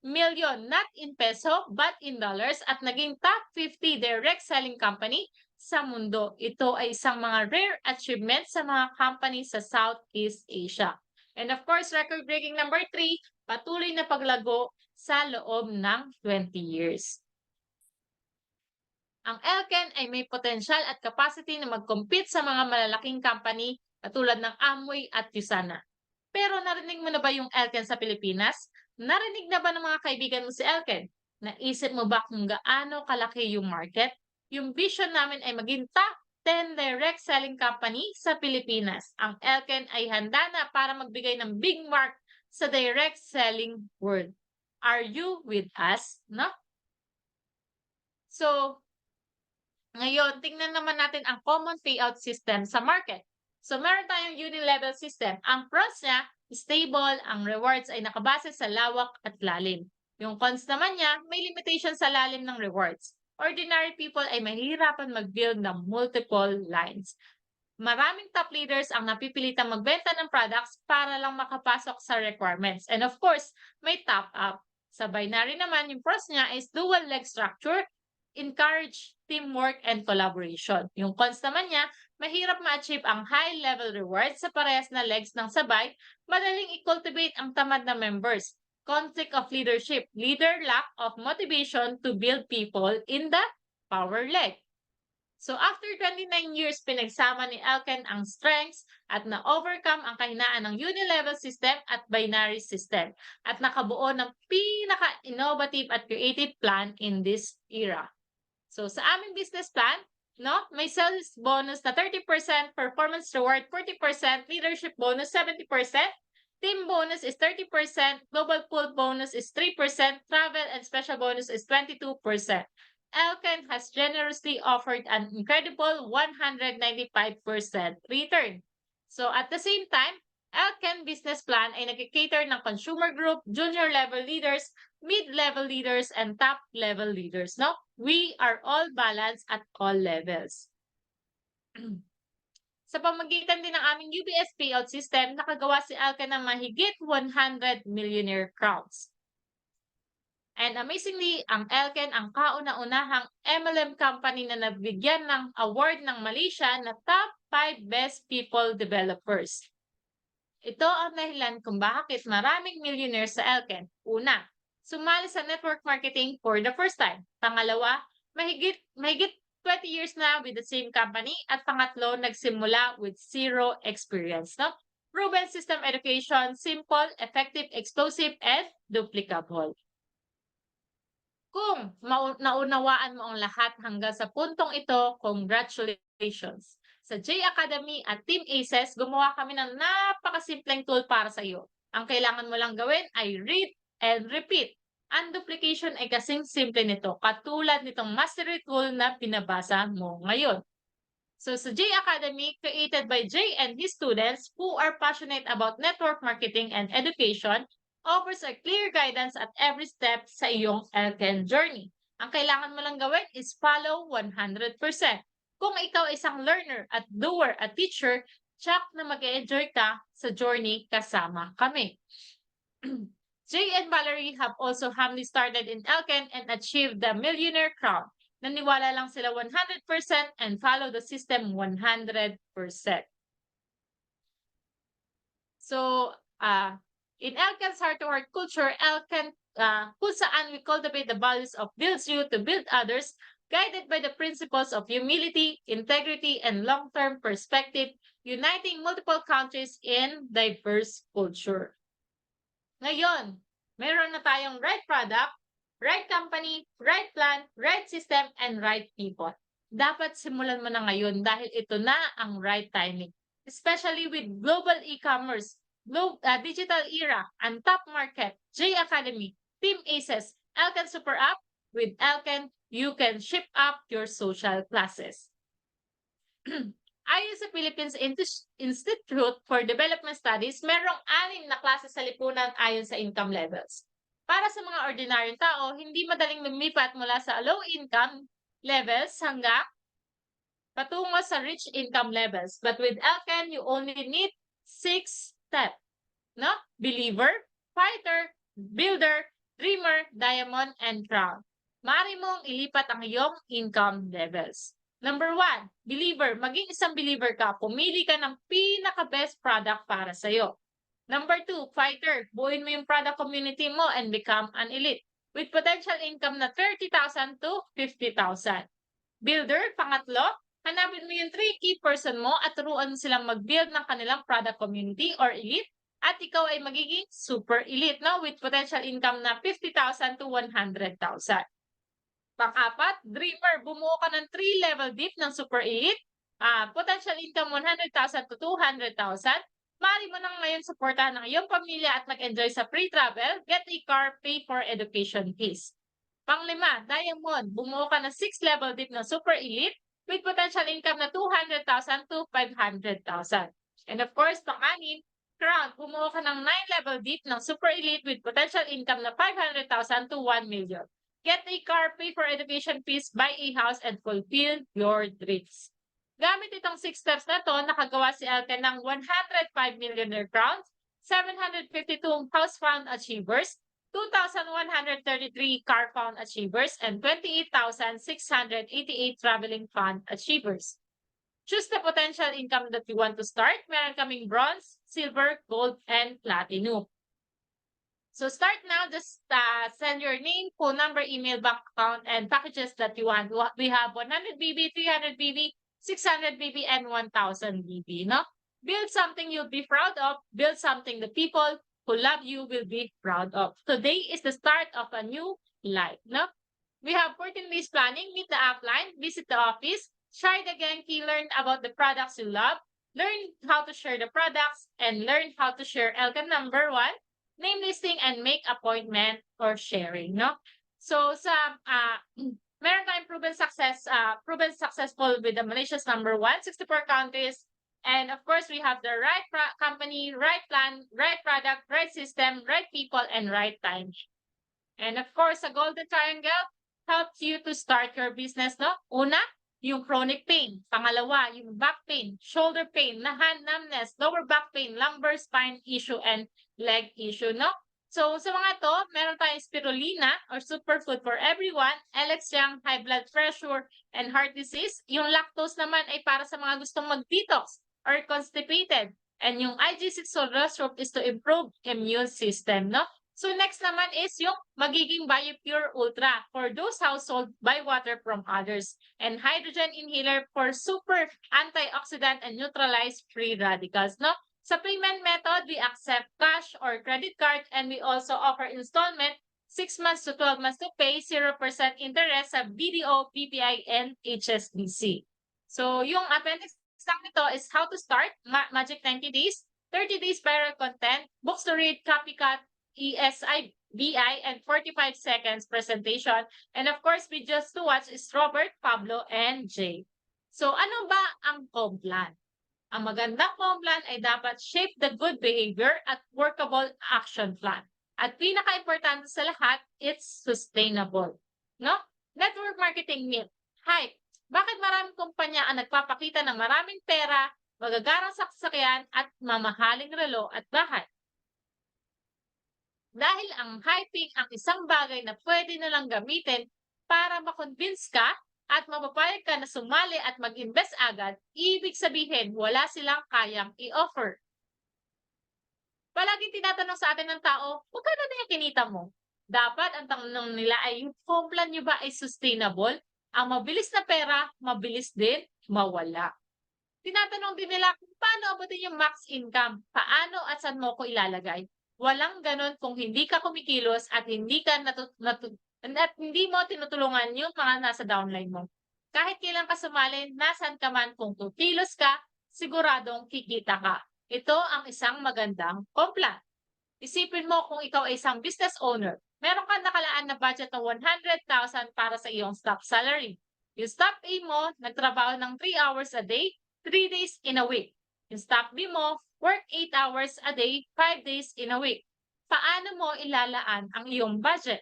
million not in peso but in dollars at naging top 50 direct selling company sa mundo. Ito ay isang mga rare achievements sa mga company sa Southeast Asia. And of course, record-breaking number 3, patuloy na paglago sa loob ng 20 years. Ang Elken ay may potensyal at capacity na mag-compete sa mga malalaking company katulad ng Amway at USANA. Pero narinig mo na ba yung Elken sa Pilipinas? Narinig na ba ng mga kaibigan mo si Elken? Naisip mo ba kung gaano kalaki yung market? Yung vision namin ay maging top 10 direct selling company sa Pilipinas. Ang Elken ay handa na para magbigay ng big mark sa direct selling world. Are you with us? No? So, ngayon, tingnan naman natin ang common payout system sa market. So, meron tayong uni-level system. Ang pros niya, stable. Ang rewards ay nakabase sa lawak at lalim. Yung cons naman niya, may limitation sa lalim ng rewards. Ordinary people ay mahihirapan mag-build ng multiple lines. Maraming top leaders ang napipilitang magbenta ng products para lang makapasok sa requirements. And of course, may top-up. Sa binary naman, yung pros niya is dual leg structure, encourage teamwork and collaboration. Yung cons naman niya, mahirap ma-achieve ang high-level rewards sa parehas na legs ng sabay, madaling i-cultivate ang tamad na members. Conflict of leadership, leader lack of motivation to build people in the power leg. So after 29 years, pinagsama ni Elken ang strengths at na-overcome ang kahinaan ng unilevel system at binary system at nakabuo ng pinaka-innovative at creative plan in this era. So sa aming business plan, no, may sales bonus na 30%, performance reward 40%, leadership bonus 70%, team bonus is 30%, global pool bonus is 3%, travel and special bonus is 22%. Elken has generously offered an incredible 195% return. So at the same time, Elken business plan ay nag-cater ng consumer group, junior level leaders, mid-level leaders, and top-level leaders. No? We are all balanced at all levels. Sa pamagitan din ng aming UBS payout system, nakagawa si Elken ng mahigit 100 millionaire crowds. And amazingly, ang Elken ang kauna-unahang MLM company na nabigyan ng award ng Malaysia na top 5 best people developers. Ito ang dahilan kung bakit maraming millionaires sa Elken. Una, sumali sa network marketing for the first time. Pangalawa, mahigit 20 years na with the same company. At pangatlo, nagsimula with zero experience. No? Proven system education, simple, effective, explosive, and duplicable. Kung naunawaan mo ang lahat hanggang sa puntong ito, congratulations! Sa J Academy at Team Aces, gumawa kami ng napakasimpleng tool para sa iyo. Ang kailangan mo lang gawin ay read and repeat. Ang duplication ay kasing simple nito, katulad nitong mastery tool na pinabasa mo ngayon. So sa J Academy, created by J and his students who are passionate about network marketing and education, offers a clear guidance at every step sa iyong Elken journey. Ang kailangan mo lang gawin is follow 100%. Kung ikaw ay isang learner at doer at teacher, check na mag-enjoy ka sa journey kasama kami. Jay and Valerie have also humbly started in Elken and achieved the millionaire crown. Naniwala lang sila 100% and follow the system 100%. So, in Elken's heart-to-heart culture, Elken, kung saan we cultivate the values of builds you to build others, guided by the principles of humility, integrity, and long-term perspective, uniting multiple countries in diverse culture. Ngayon, meron na tayong right product, right company, right plan, right system, and right people. Dapat simulan mo na ngayon dahil ito na ang right timing. Especially with global e-commerce, digital era, and top market, J Academy, Team Aces, Elken Super App. With Elken, you can ship up your social classes. Ayon sa Philippines Institute for Development Studies, merong 6 na klase sa lipunan ayon sa income levels. Para sa mga ordinaryong tao, hindi madaling lumipat mula sa low income levels hanggang patungo sa rich income levels. But with Elken, you only need 6 steps. No? Believer, fighter, builder, dreamer, diamond, and crown. Maaari mong ilipat ang iyong income levels. Number 1, believer. Maging isang believer ka. Pumili ka ng pinaka-best product para sa'yo. Number 2, fighter. Buuin mo yung product community mo and become an elite with potential income na 30,000 to 50,000. Builder, pangatlo, hanapin mo yung 3 key person mo at turuan mo silang mag-build ng kanilang product community or elite at ikaw ay magiging super elite, no? With potential income na 50,000 to 100,000. Pang-apat, dreamer, bumuo ka ng 3-level dip ng super elite, potential income 100,000 to 200,000. Maaari mo nang ngayon suportahan ng iyong pamilya at mag-enjoy sa free travel, get a car, pay for education fees. Pang-5, diamond, bumuo ka ng 6-level dip ng super elite with potential income na 200,000 to 500,000. And of course, pang-6, crown, bumuo ka ng 9-level dip ng super elite with potential income na 500,000 to 1 million. Get a car, pay for education fees, buy a house, and fulfill your dreams. Gamit itong 6 steps na to, nakagawa si Elken ng 105 millionaire crowns, 752 house fund achievers, 2,133 car fund achievers, and 28,688 traveling fund achievers. Choose the potential income that you want to start. Meron kaming bronze, silver, gold, and platinum. So start now, just send your name, phone number, email, bank account, and packages that you want. We have 100 BB, 300 BB, 600 BB, and 1000 BB, no? Build something you'll be proud of. Build something the people who love you will be proud of. Today is the start of a new life, no? We have 14 days planning. Meet the upline, visit the office, try the Genki, learn about the products you love, learn how to share the products, and learn how to share Elcam number one, name listing, and make appointment or sharing, no? So sa meron tayong proven successful with the Malaysia's number one, 64 countries. And of course, we have the right company, right plan, right product, right system, right people, and right time. And of course, a golden triangle helps you to start your business, no? Una, yung chronic pain. Pangalawa, yung back pain, shoulder pain, hand numbness, lower back pain, lumbar spine issue, and leg issue, no? So, sa mga to, meron tayong spirulina or superfood for everyone, LX Young, high blood pressure, and heart disease. Yung lactose naman ay para sa mga gustong mag-detox or constipated. And yung IG6 Solrosrope is to improve immune system, no? So next naman is yung magiging BioPure Ultra for those household buy water from others, and hydrogen inhaler for super antioxidant and neutralize free radicals, no? Sa payment method, we accept cash or credit card, and we also offer installment 6 months to 12 months to pay, 0% interest sa BDO, BPI, and HSBC. So yung appendix lang nito is how to start, Magic 90 days, 30 days viral content, books to read, copycat, ESI, BI, and 45 seconds presentation. And of course, videos to watch is Robert, Pablo, and Jay. So ano ba ang Complan? Ang magandang Complan ay dapat shape the good behavior at workable action plan. At pinaka-importante sa lahat, it's sustainable. No? Network marketing myth. Hype. Bakit maraming kumpanya ang nagpapakita ng maraming pera, magagarang sasakyan, at mamahaling relo at bahay? Dahil ang hyping ang isang bagay na pwede nilang gamitin para makonvince ka at mapapayag ka na sumali at mag-invest agad, ibig sabihin wala silang kayang i-offer. Palaging tinatanong sa atin ng tao, magkano na yung kinita mo? Dapat ang tanong nila ay, yung home plan nyo ba ay sustainable? Ang mabilis na pera, mabilis din mawala. Tinatanong din nila kung paano abutin yung max income, paano at saan mo ko ilalagay. Walang ganon kung hindi ka kumikilos at hindi ka at hindi mo tinutulungan yung mga nasa downline mo. Kahit kailan ka sumali, nasan ka man, kung kikilos ka, siguradong kikita ka. Ito ang isang magandang complan. Isipin mo kung ikaw ay isang business owner. Meron kang nakalaan na budget ng 100,000 para sa iyong staff salary. Yung staff A mo, nagtrabaho ng 3 hours a day, 3 days in a week. Yung staff B mo, work 8 hours a day, 5 days in a week. Paano mo ilalaan ang iyong budget?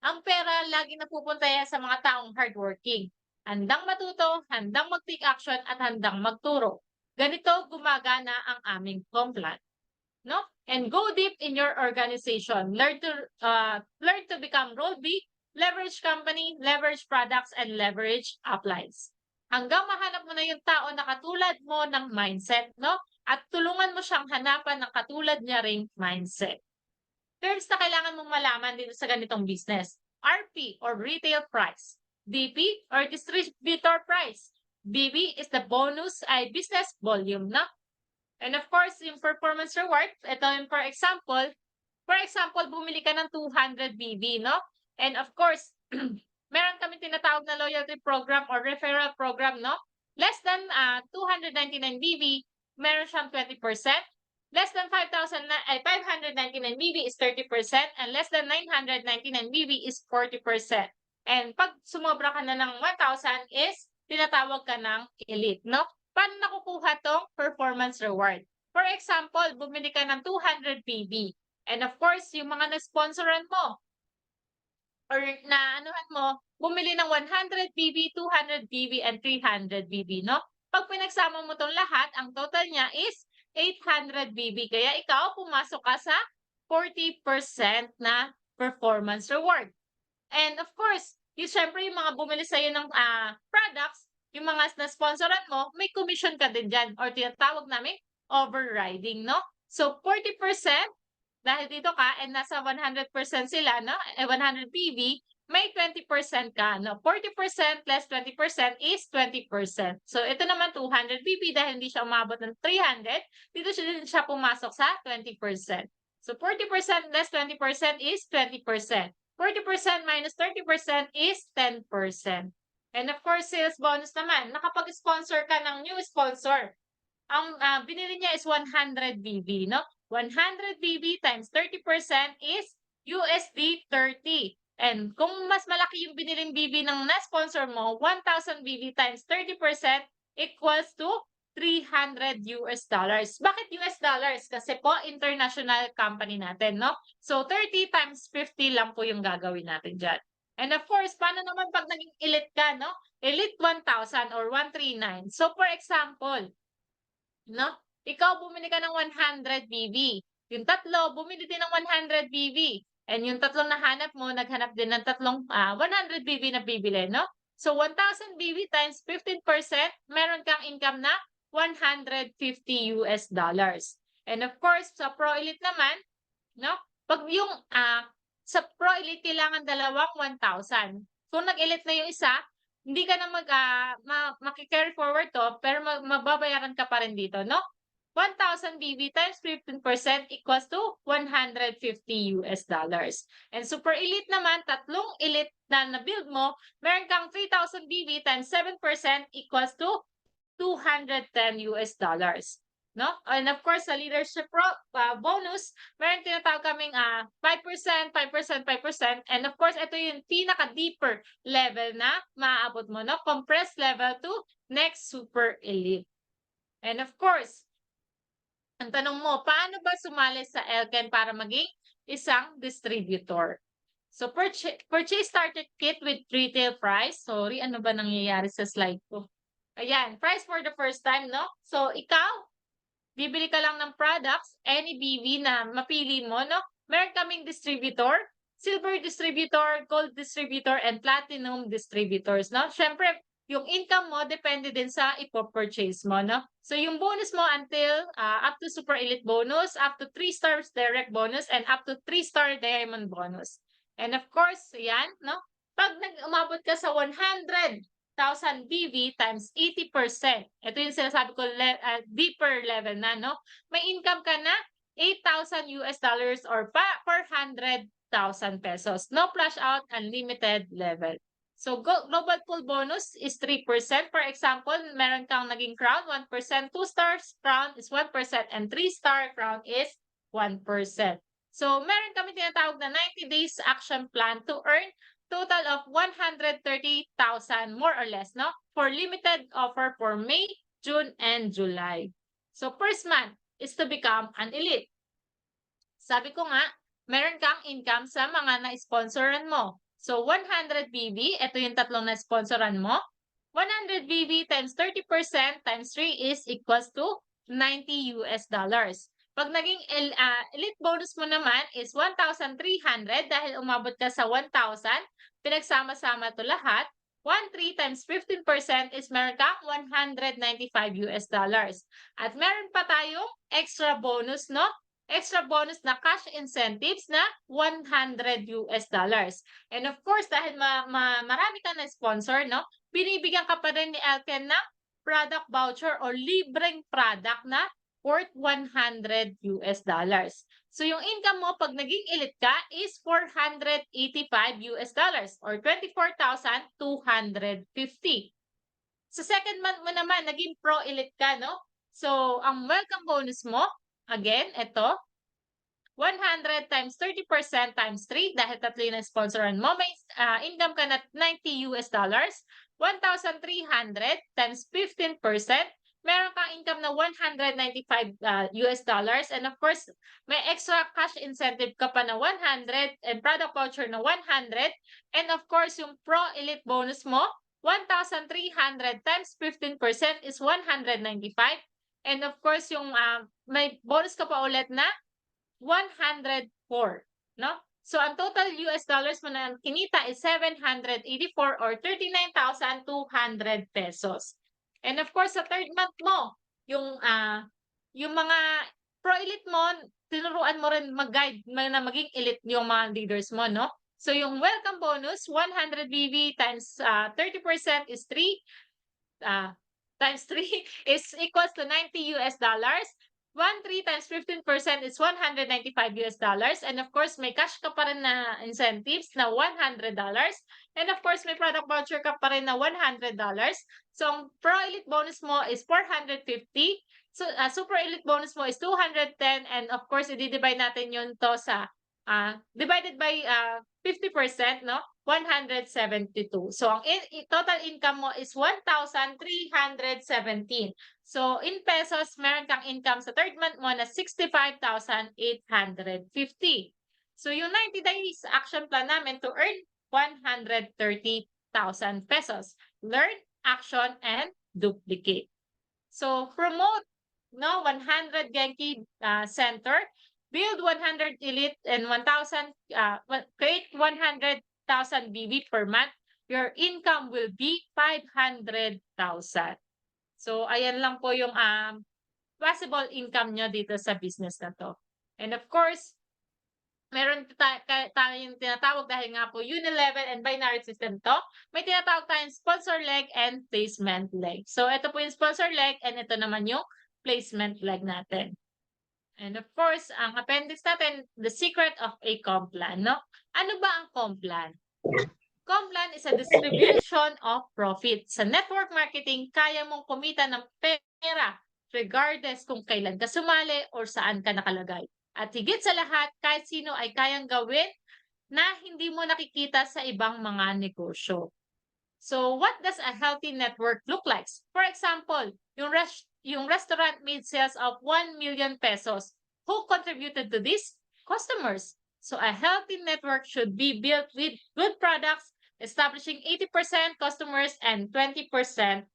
Ang pera lagi napupunta yan sa mga taong hardworking. Handang matuto, handang mag-take action, at handang magturo. Ganito gumagana ang aming Complan. No? And go deep in your organization. Learn to become role B, leverage company, leverage products, and leverage uplines. Hanggang mahanap mo na yung tao na katulad mo ng mindset, no? At tulungan mo siyang hanapan ng katulad niya ring mindset. Terms na kailangan mong malaman dito sa ganitong business. RP or retail price. DP or distributor price. BB is the bonus ay business volume, no? And of course, yung performance reward, ito yung for example, bumili ka ng 200 BB, no? And of course, meron kami tinatawag na loyalty program or referral program, no? Less than 299 BB, meron siyang 20%. Less than 599 BB is 30%, and less than 999 BB is 40%. And pag sumobra ka na ng 1,000 is tinatawag ka ng elite, no? Paano nakukuha tong performance reward? For example, bumili ka ng 200 BB. And of course, yung mga na-sponsoran mo or na anuhan mo, bumili ng 100 BB, 200 BB, and 300 BB, no? Pag pinagsama mo tong lahat, ang total niya is 800 BB. Kaya ikaw, pumasok ka sa 40% na performance reward. And of course, syempre yung mga bumili sa'yo ng products, yung mga na-sponsoran mo, may commission ka din dyan or tinatawag namin overriding, no? So, 40% dahil dito ka and nasa 100% sila, no? 100 PV, may 20% ka, no? 40% less 20% is 20%. So, ito naman 200 PV dahil hindi siya umabot ng 300, dito siya pumasok sa 20%. So, 40% less 20% is 20%. 40% minus 30% is 10%. And of course, sales bonus naman. Nakapag-sponsor ka ng new sponsor. Ang binili niya is 100 BV, no? 100 BV times 30% is USD 30. And kung mas malaki yung biniling BV ng na-sponsor mo, 1,000 BV times 30% equals to 300 US dollars. Bakit US dollars? Kasi po, international company natin, no? So, 30 times 50 lang po yung gagawin natin dyan. And of course, paano naman pag naging elite ka, no? Elite 1,000 or 139. So, for example, no? Ikaw bumili ka ng 100 BV. Yung tatlo, bumili din ng 100 BV. And yung tatlong nahanap mo, naghanap din ng tatlong 100 BV na bibili, no? So, 1,000 BV times 15%, meron kang income na 150 US dollars. And of course, sa Pro Elite naman, no? Pag yung sa Pro Elite, kailangan dalawang 1,000. Kung nag-elite na yung isa, hindi ka na maki-carry forward to, pero mababayaran ka pa rin dito, no? 1,000 BV times 15% equals to 150 US dollars. And super elite naman, tatlong elite na na-build mo, meron kang 3,000 BV times 7% equals to 210 US dollars. No? And of course, sa leadership bonus, meron tinatawag kaming 5%, 5%, 5%. And of course, ito yung pinaka-deeper level na maaabot mo, no? Compressed level to next super elite. And of course, ang tanong mo, paano ba sumali sa Elken para maging isang distributor? So, purchase starter kit with retail price. Sorry, ano ba nangyayari sa slide ko? Ayan, price for the first time, no? So, ikaw, bibili ka lang ng products, any BV na mapili mo, no? Meron kaming distributor, silver distributor, gold distributor, and platinum distributors, no? Siyempre, yung income mo, depende din sa ipopurchase mo, no? So, yung bonus mo until up to super elite bonus, up to 3 stars direct bonus, and up to 3-star diamond bonus. And of course, yan, no? Pag umabot ka sa 100,000 BV times 80%. Ito yung sinasabi ko, deeper level na, no? May income ka na 8,000 US dollars or per 100,000 pesos. No flash out, unlimited level. So, global pool bonus is 3%. For example, meron kang naging crown, 1%. 2 stars crown is 1%. And 3-star crown is 1%. So, meron kami tinatawag na 90 days action plan to earn total of 130,000 more or less, no? For limited offer for May, June, and July. So, first month is to become an elite. Sabi ko nga, meron kang income sa mga na-sponsoran mo. So, 100 BV, ito yung tatlong na-sponsoran mo. 100 BV times 30% times 3 is equals to 90 US dollars. Pag naging elite bonus mo naman is 1,300 dahil umabot ka sa 1,000, pinagsama-sama to lahat. 1,3 times 15% is meron kang 195 US dollars. At meron pa tayong extra bonus, no? Extra bonus na cash incentives na 100 US dollars. And of course, dahil marami ka na sponsor, no? Binibigyan ka pa rin ni Elken ng product voucher or libreng product na worth 100 US dollars. So, yung income mo pag naging elite ka is 485 US dollars or 24,250. Sa second month mo naman, naging pro elite ka, no? So, ang welcome bonus mo, again, ito, 100 times 30% times 3 dahil tatlo yung sponsoran mo, may income ka na 90 US dollars, 1,300 times 15%, meron kang income na 195 US dollars, and of course, may extra cash incentive ka pa na 100 and product voucher na 100, and of course, yung Pro Elite bonus mo, 1,300 times 15% is 195, and of course, yung may bonus ka pa ulit na 104, no? So, ang total US dollars mo na kinita is 784 or 39,200 pesos. And of course, sa third month mo, yung mga pro-elite mo, tinuruan mo rin mag-guide na maging elite yung mga leaders mo, no? So yung welcome bonus, 100 BV times 30% is 3 times 3 is equals to $90. 1/3 times 15% is $195. And of course, may cash ka pa rin na incentives na $100. And of course, may product voucher ka pa rin na $100. So, ang Pro Elite bonus mo is 450. So, Super Elite bonus mo is 210. And of course, i-divide natin yun to sa divided by 50%, no? 172. So, ang total income mo is 1,317. So, in pesos, meron kang income sa third month mo na 65,850. So, yung 90 days action plan namin to earn 130,000 pesos. Learn, action, and duplicate. So, promote 100 Genki Center, build 100 elite and 1,000, create 100,000 BV per month. Your income will be 500,000. So, ayan lang po yung possible income nyo dito sa business na to. And of course, meron tayong tinatawag dahil nga po unilevel and binary system to. May tinatawag tayong sponsor leg and placement leg. So, ito po yung sponsor leg and ito naman yung placement leg natin. And of course, ang appendix natin, the secret of a Complan, no? Ano ba ang Complan? Complan is a distribution of profit. Sa network marketing, kaya mong kumita ng pera regardless kung kailan ka sumali or saan ka nakalagay. At higit sa lahat, kahit sino ay kayang gawin na hindi mo nakikita sa ibang mga negosyo. So, what does a healthy network look like? For example, yung restaurant made sales of 1 million pesos. Who contributed to this? Customers. So, a healthy network should be built with good products, establishing 80% customers and 20%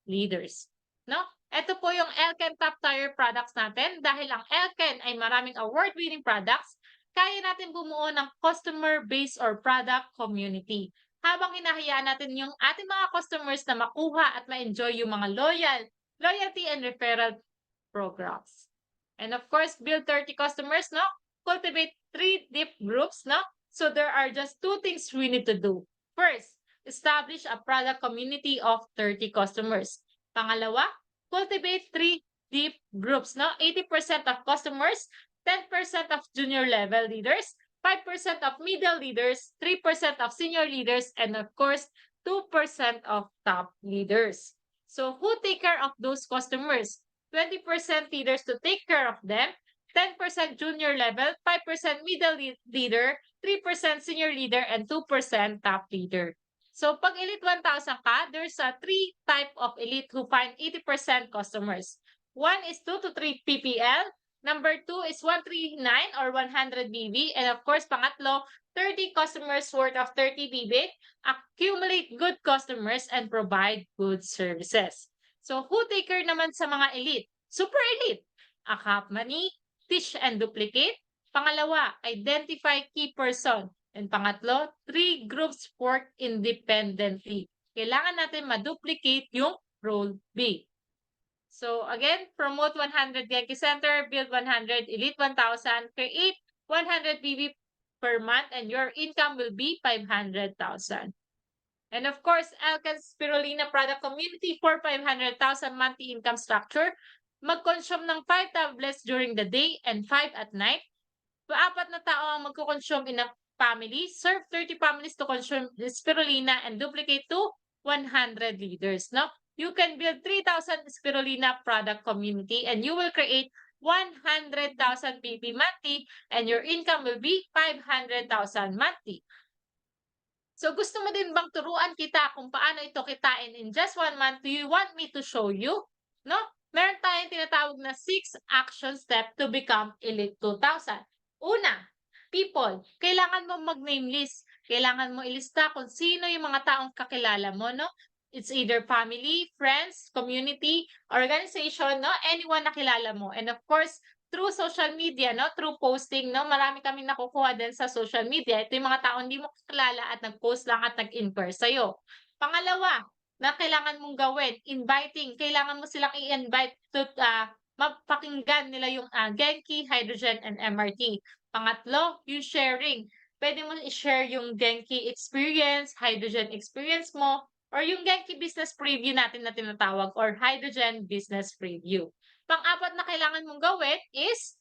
leaders. No? Ito po yung Elken Top Tier products natin. Dahil ang Elken ay maraming award-winning products, kaya natin bumuo ng customer base or product community. Habang hinahayaan natin yung ating mga customers na makuha at ma-enjoy yung mga loyalty and referral programs. And of course, build 30 customers, no? Cultivate 3 deep groups, no? So there are just 2 things we need to do. First, establish a product community of 30 customers. Pangalawa, cultivate 3 deep groups, no? 80% of customers, 10% of junior level leaders, 5% of middle leaders, 3% of senior leaders, and of course, 2% of top leaders. So who take care of those customers? 20% leaders to take care of them, 10% junior level, 5% middle leader, 3% senior leader, and 2% top leader. So pag Elite 1,000 ka, there's a 3 type of elite who find 80% customers. 1 is 2 to 3 PPL. Number 2 is 139 or 100 BB. And of course, pangatlo, 30 customers worth of 30 BB. Accumulate good customers and provide good services. So, who take care naman sa mga elite? Super elite. Account money, teach and duplicate. Pangalawa, identify key person. And pangatlo, 3 groups work independently. Kailangan natin ma-duplicate yung role B. So again, promote 100 Genki Center, build 100 Elite 1,000, create 100 BB per month, and your income will be 500,000. And of course, Elken Spirulina Product Community for 500,000 monthly income structure. Mag-consume ng 5 tablets during the day and 5 at night. 4 na tao ang magko-consume in a family. Serve 30 families to consume Spirulina and duplicate to 100 leaders. No? You can build 3,000 Spirulina product community and you will create 100,000 BB monthly and your income will be 500,000 monthly. So gusto mo din bang turuan kita kung paano ito kitain in just 1 month? Do you want me to show you? No? Meron tayong tinatawag na 6 action step to become Elite 2,000. Una, people, kailangan mo mag-name list. Kailangan mo ilista kung sino yung mga taong kakilala mo, no? It's either family, friends, community, organization, no? Anyone na kilala mo. And of course, through social media, no? Through posting, no? Marami kami nakukuha din sa social media. Ito yung mga taong hindi mo kakilala at nag-post lang at nag-inquire sa'yo. Pangalawa, na kailangan mong gawin, inviting. Kailangan mo silang i-invite to mapakinggan nila yung Genki, Hydrogen, and MRT. Pangatlo, yung sharing. Pwede mo i-share yung Genki experience, Hydrogen experience mo, or yung Genki business preview natin na tinatawag, or Hydrogen business preview. Pang-apat na kailangan mong gawin is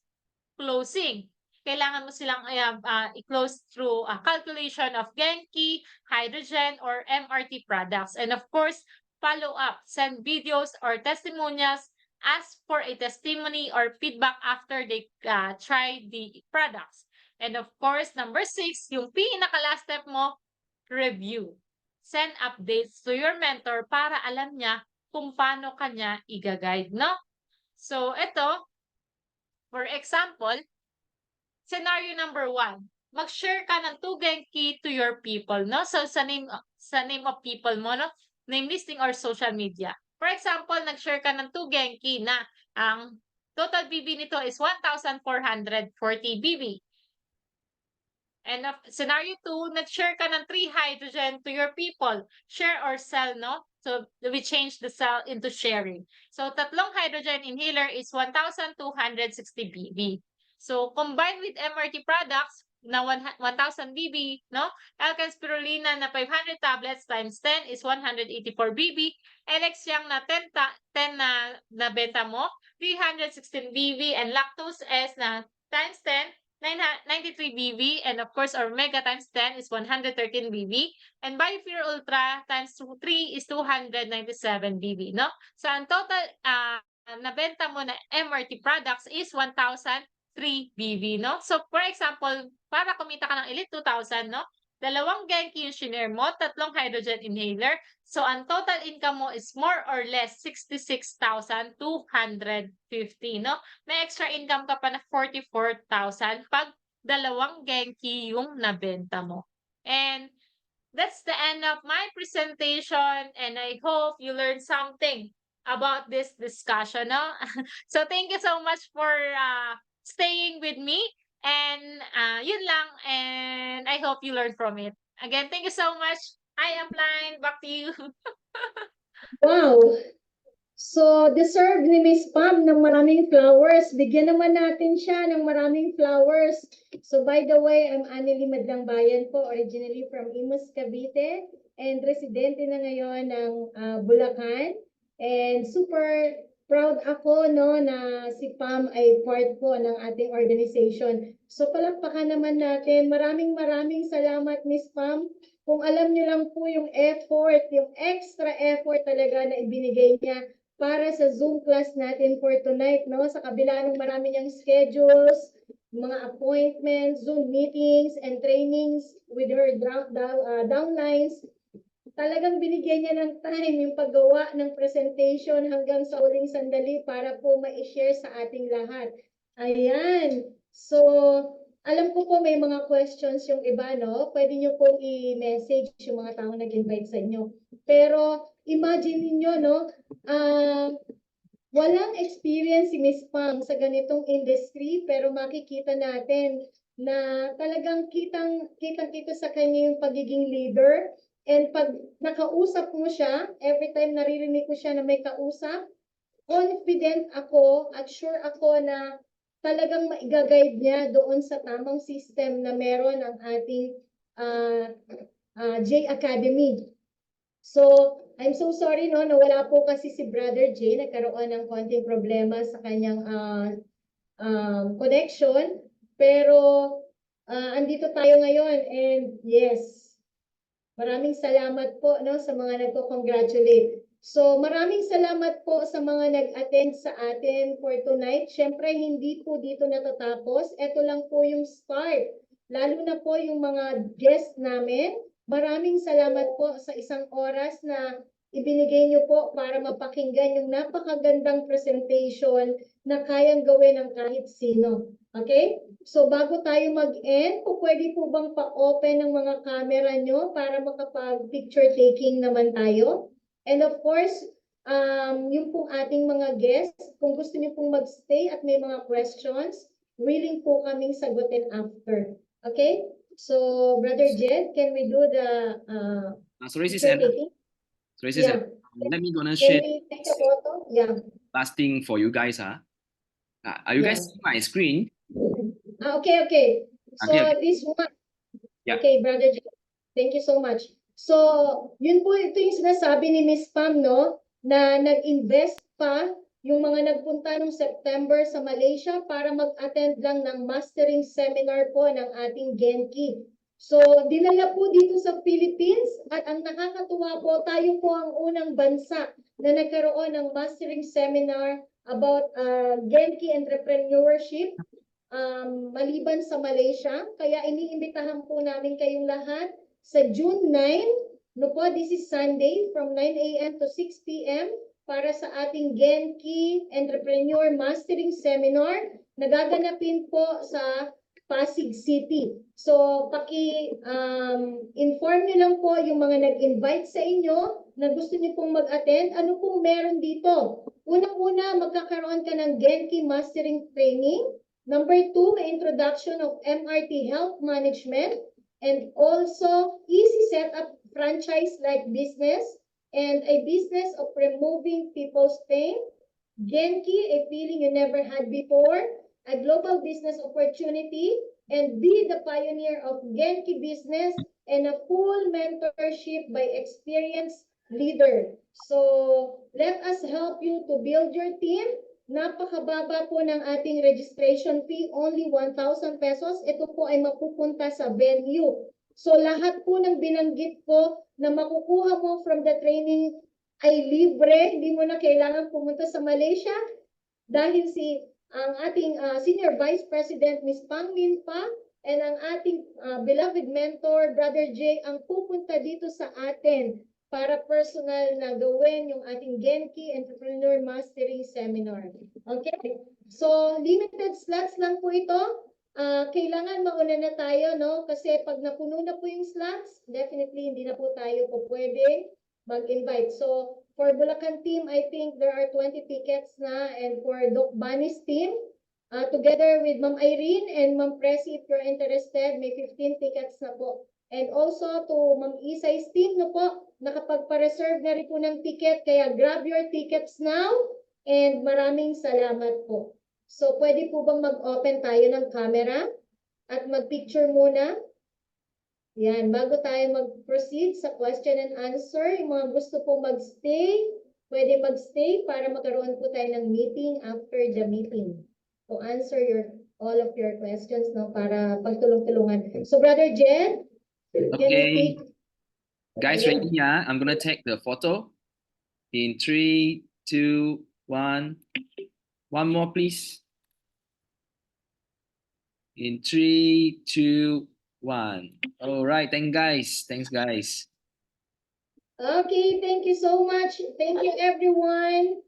closing. Kailangan mo silang i-close through a calculation of Genki, Hydrogen, or MRT products. And of course, follow up. Send videos or testimonials. Ask for a testimony or feedback after they try the products. And of course, number 6, yung pinaka-last step mo, review. Send updates to your mentor para alam niya kung paano kanya i-guide, no? So, ito, for example, scenario number 1, mag-share ka ng 2 Genki to your people, no? So, sa name of people mo, no? Name listing or social media. For example, nag-share ka ng 2 Genki na ang total BB nito is 1,440 BB. And of scenario 2, nag-share ka ng 3 hydrogen to your people. Share or sell, no? So, we change the sell into sharing. So, tatlong hydrogen inhaler is 1,260 BB. So, combined with MRT products na 1,000 BB, no? Alkan spirulina na 500 tablets times 10 is 184 BB. Alexiang na 10 na benta mo, 316 BB. And lactose S na times 10, 93 BB, and of course our Mega times 10 is 113 BB, and Biofear Ultra times 3 is 297 BB, no? So ang total nabenta mo na MRT products is 1,003 BB, no? So for example, para kumita ka ng Elite 2,000, no? 2 Genki yung shinare mo, 3 hydrogen inhaler. So ang total income mo is more or less 66,250, no? May extra income ka pa na 44,000 pag 2 Genki yung nabenta mo. And that's the end of my presentation, and I hope you learned something about this discussion, no? So thank you so much for staying with me, and yun lang, and I hope you learned from it. Again, thank you so much. Hi, Upline, back to you. Wow! So, deserve ni Miss Pam ng maraming flowers. Bigyan naman natin siya ng maraming flowers. So, by the way, I'm Anneli Madlang Bayan po, originally from Imus, Cavite, and residente na ngayon ng Bulacan. And super proud ako, no, na si Pam ay part po ng ating organization. So, palakpakan naman natin. Maraming salamat, Miss Pam. Kung alam niyo lang po yung effort, yung extra effort talaga na ibinigay niya para sa Zoom class natin for tonight, no? Sa kabila ng marami niyang schedules, mga appointments, Zoom meetings, and trainings with her downlines, talagang binigyan niya ng time yung paggawa ng presentation hanggang sa huling sandali para po ma-share sa ating lahat. Ayan. So, alam ko po may mga questions yung iba, no? Pwede nyo pong i-message yung mga taong nag-invite sa inyo. Pero, imagine niyo, no? Walang experience si Miss Pam sa ganitong industry, pero makikita natin na talagang kitang-kita sa kanya yung pagiging leader. And pag nakausap mo siya, every time naririnig ko siya na may kausap, confident ako at sure ako na talagang maiga-guide niya doon sa tamang system na meron ang ating J Academy. So, I'm so sorry, no, nawala po kasi si Brother J, nagkaroon ng konting problema sa kanyang connection. Pero, andito tayo ngayon, and yes, maraming salamat po, no, sa mga nagko-congratulate. So, maraming salamat po sa mga nag-attend sa atin for tonight. Siyempre, hindi po dito natatapos. Ito lang po yung start. Lalo na po yung mga guest namin. Maraming salamat po sa isang oras na ibinigay niyo po para mapakinggan yung napakagandang presentation na kayang gawin ng kahit sino. Okay? So, bago tayo mag-end, pwede po bang pa-open ng mga camera nyo para makapag-picture taking naman tayo? And of course, yung pong ating mga guests, kung gusto niyo pong mag-stay at may mga questions, willing po kaming sagutin after. Okay? So, Brother Jed, can we do the sorry, Sis picture Anna. taking? Sorry, Sis Yeah. Anna. Let me gonna Can share we take a photo? Yeah. last thing for you guys. Are you guys Yeah. seeing my screen? Okay. So Okay. this one. Yeah. Okay, Brother Jay. Thank you so much. So, yun po ito yung sinasabi ni Miss Pam, no? Na nag-invest pa yung mga nagpunta noong September sa Malaysia para mag-attend lang ng mastering seminar po ng ating Genki. So, dinala po dito sa Philippines at ang nakakatuwa po, tayo po ang unang bansa na nagkaroon ng mastering seminar about Genki entrepreneurship maliban sa Malaysia. Kaya iniimbitahan po namin kayong lahat sa June 9, no po, this is Sunday from 9 a.m. to 6 p.m. para sa ating Genki Entrepreneur Mastering Seminar na gaganapin po sa Pasig City. So, inform nyo lang po yung mga nag-invite sa inyo na gusto nyo pong mag-attend. Ano pong meron dito? Unang-una, magkakaroon ka ng Genki Mastering Training. Number 2, may introduction of MRT Health Management and also easy setup franchise-like business and a business of removing people's pain. Genki, a feeling you never had before, a global business opportunity, and be the pioneer of Genki business and a full mentorship by experienced leader. So let us help you to build your team. Napakababa po ng ating registration fee, only 1,000 pesos. Ito po ay mapupunta sa venue. So lahat po ng binanggit ko na makukuha mo from the training ay libre. Hindi mo na kailangan pumunta sa Malaysia dahil ang ating Senior Vice President, Ms. Pang Min Pa, and ang ating beloved mentor, Brother Jay, ang pupunta dito sa atin para personal na gawin yung ating Genki Entrepreneur Mastering Seminar. Okay? So, limited slots lang po ito. Kailangan mauna na tayo, no? Kasi pag napuno na po yung slots, definitely hindi na po tayo po pwede mag-invite. So, for Bulacan team, I think there are 20 tickets na. And for Doc Bunny's team, together with Ma'am Irene and Ma'am Presi, if you're interested, may 15 tickets na po. And also to Ma'am Isay's team na po, nakapagpa-reserve na rin po ng ticket. Kaya grab your tickets now. And maraming salamat po. So, pwede po bang mag-open tayo ng camera at mag-picture muna? Yan, bago tayo mag-proceed sa question and answer, yung mga gusto po mag-stay, pwede mag-stay para magkaroon po tayo ng meeting after the meeting. To answer all of your questions, no, para pagtulong-tulungan. So, Brother Jed, can you Okay. take... Guys, Ayun. ready? Yeah, I'm gonna take the photo. In 3, 2, 1. One more, please. In 3, 2, 1. All right, thanks, guys. Okay, thank you so much. Thank you, everyone.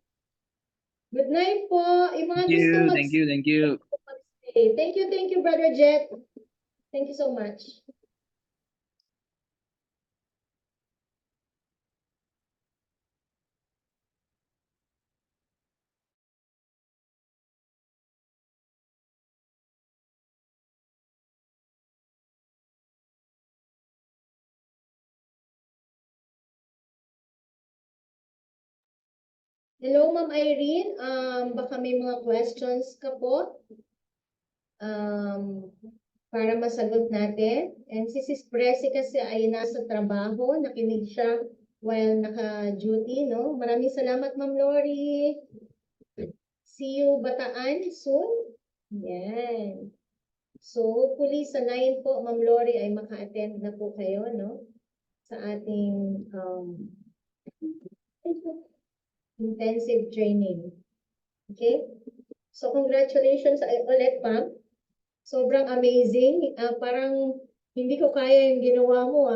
Good night po. Yung mga gusto Thank you. mag-stay. Thank you, Brother Jet. Thank you so much. Hello, Ma'am Irene. Baka may mga questions ka po para masagot natin. And si Sis Presi kasi ay nasa trabaho, nakinig siya while naka-duty, no? Maraming salamat, Ma'am Lori. See you Bataan soon. Yan. So, hopefully sa 9 po, Ma'am Lori, ay maka-attend na po kayo, no? Sa ating intensive training. Okay? So, congratulations ulit, Pam. Sobrang amazing. Parang hindi ko kaya yung ginawa mo,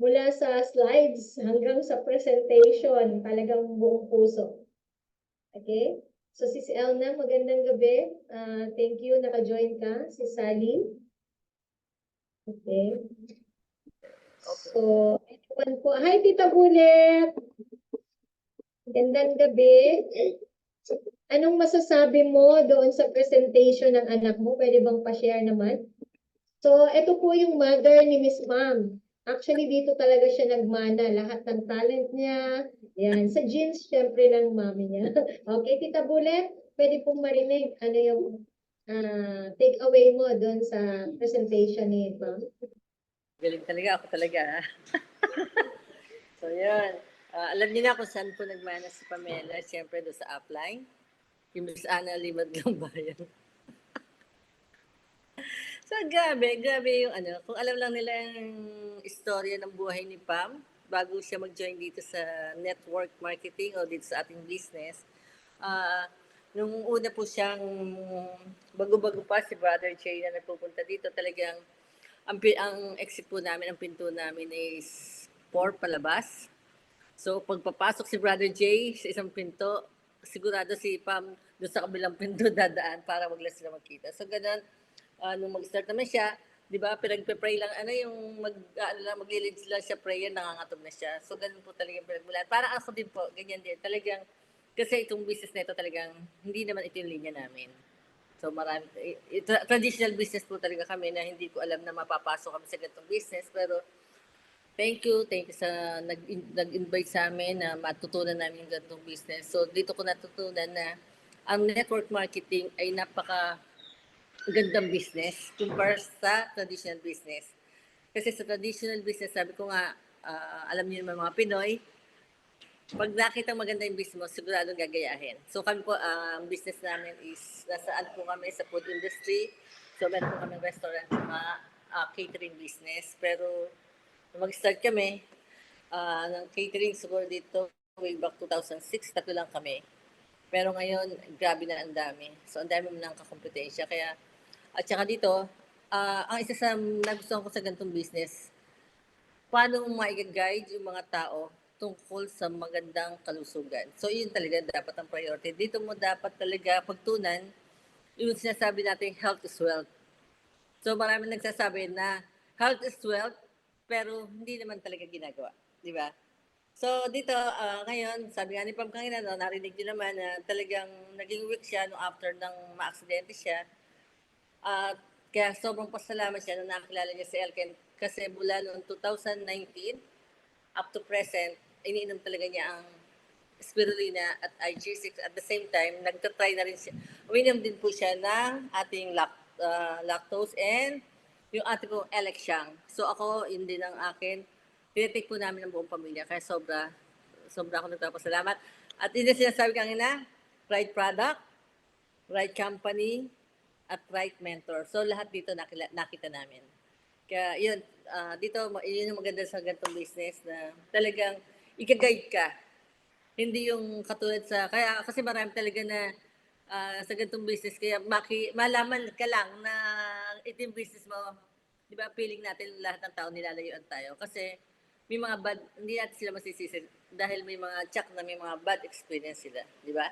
Mula sa slides hanggang sa presentation, talagang buong puso. Okay? So, Sis Elna, magandang gabi. Thank you, naka-join ka. Si Sally. Okay. So, everyone po. Hi, Tita Bulet. Magandang gabi. Anong masasabi mo doon sa presentation ng anak mo? Pwede bang pa-share naman? So, ito po yung mother ni Miss Pam. Actually, dito talaga siya nagmana. Lahat ng talent niya, yan. Sa genes, syempre, ng mami niya. Okay, Tita Bullet, pwede pong marinig ano yung take away mo doon sa presentation ni Ma'am. Galing talaga, ako talaga. So, yun. Alam niyo na kung saan po nagmana si Pamela. Siyempre, doon sa upline. Yung Miss Ana Limad lang bayan. So, grabe yung ano. Kung alam lang nila yung istorya ng buhay ni Pam, bago siya mag-join dito sa network marketing o dito sa ating business, nung una po siyang bago-bago pa si Brother Jay na nagpupunta dito, talagang ang exit po namin, ang pinto namin is 4 palabas. So, pagpapasok si Brother Jay sa isang pinto, sigurado si Pam doon sa kabilang pinto dadaan para wag lang sila magkita. So, ganun, nung mag-start naman siya, di ba, pinagpe-pray lang, ano yung maglilid sila siya prayer, nangangatog na siya. So, ganun po talaga yung pinagmulan. Para ako din po, ganyan din. Talagang, kasi itong business na ito talagang, hindi naman ito yung linya namin. So, marami, traditional business po talaga kami na hindi ko alam na mapapasok kami sa ganitong business. Pero, thank you sa nag-invite sa amin na matutunan namin yung ganitong business. So, dito ko natutunan na ang network marketing ay napaka gandang business compare sa traditional business. Kasi sa traditional business, sabi ko nga, alam niyo naman mga Pinoy, pag nakita maganda yung business mo, siguradong gagayahin. So kami po, ang business namin is, nasaan po kami sa food industry. So meron po kami restaurant at catering business. Pero nung mag-start kami ng catering, siguro dito, way back 2006, 3 lang kami. Pero ngayon, grabe na ang dami. So ang dami mo ng kakompetensya. Kaya, at saka dito, ang isa sa nagustuhan ko sa ganitong business, paano mo ma-guide yung mga tao tungkol sa magandang kalusugan. So, yun talaga dapat ang priority. Dito mo dapat talaga pagtunan yung sinasabi natin health is wealth. So, marami nagsasabi na health is wealth, pero hindi naman talaga ginagawa. Di ba? So, dito, ngayon, sabi nga ni Pam kanina, no, narinig niyo naman na talagang naging weak siya no, after ng ma-aksidente siya. At kaya sobrang pasalamat siya nung nakilala niya si Elken kasi mula noong 2019 up to present, iniinom talaga niya ang spirulina at IG6. At the same time, nagtatry na rin siya. Uminom din po siya ng ating lactose and yung ating po Elexang. So ako, yun din ang akin. Tinitake po namin ng buong pamilya. Kaya sobra ako nagpapasalamat. At yun yung sinasabi kanina, right product, right company, at right mentor. So lahat dito nakita namin. Kaya yun, dito yun yung maganda sa ganitong business na talagang ika-guide ka. Hindi yung katulad sa, kaya kasi marami talaga na sa ganitong business, kaya malaman ka lang na ito yung business mo. Di ba, feeling natin lahat ng tao nilalayuan tayo. Kasi may mga bad, hindi natin sila masisisi dahil may mga check na may mga bad experience sila. Di ba?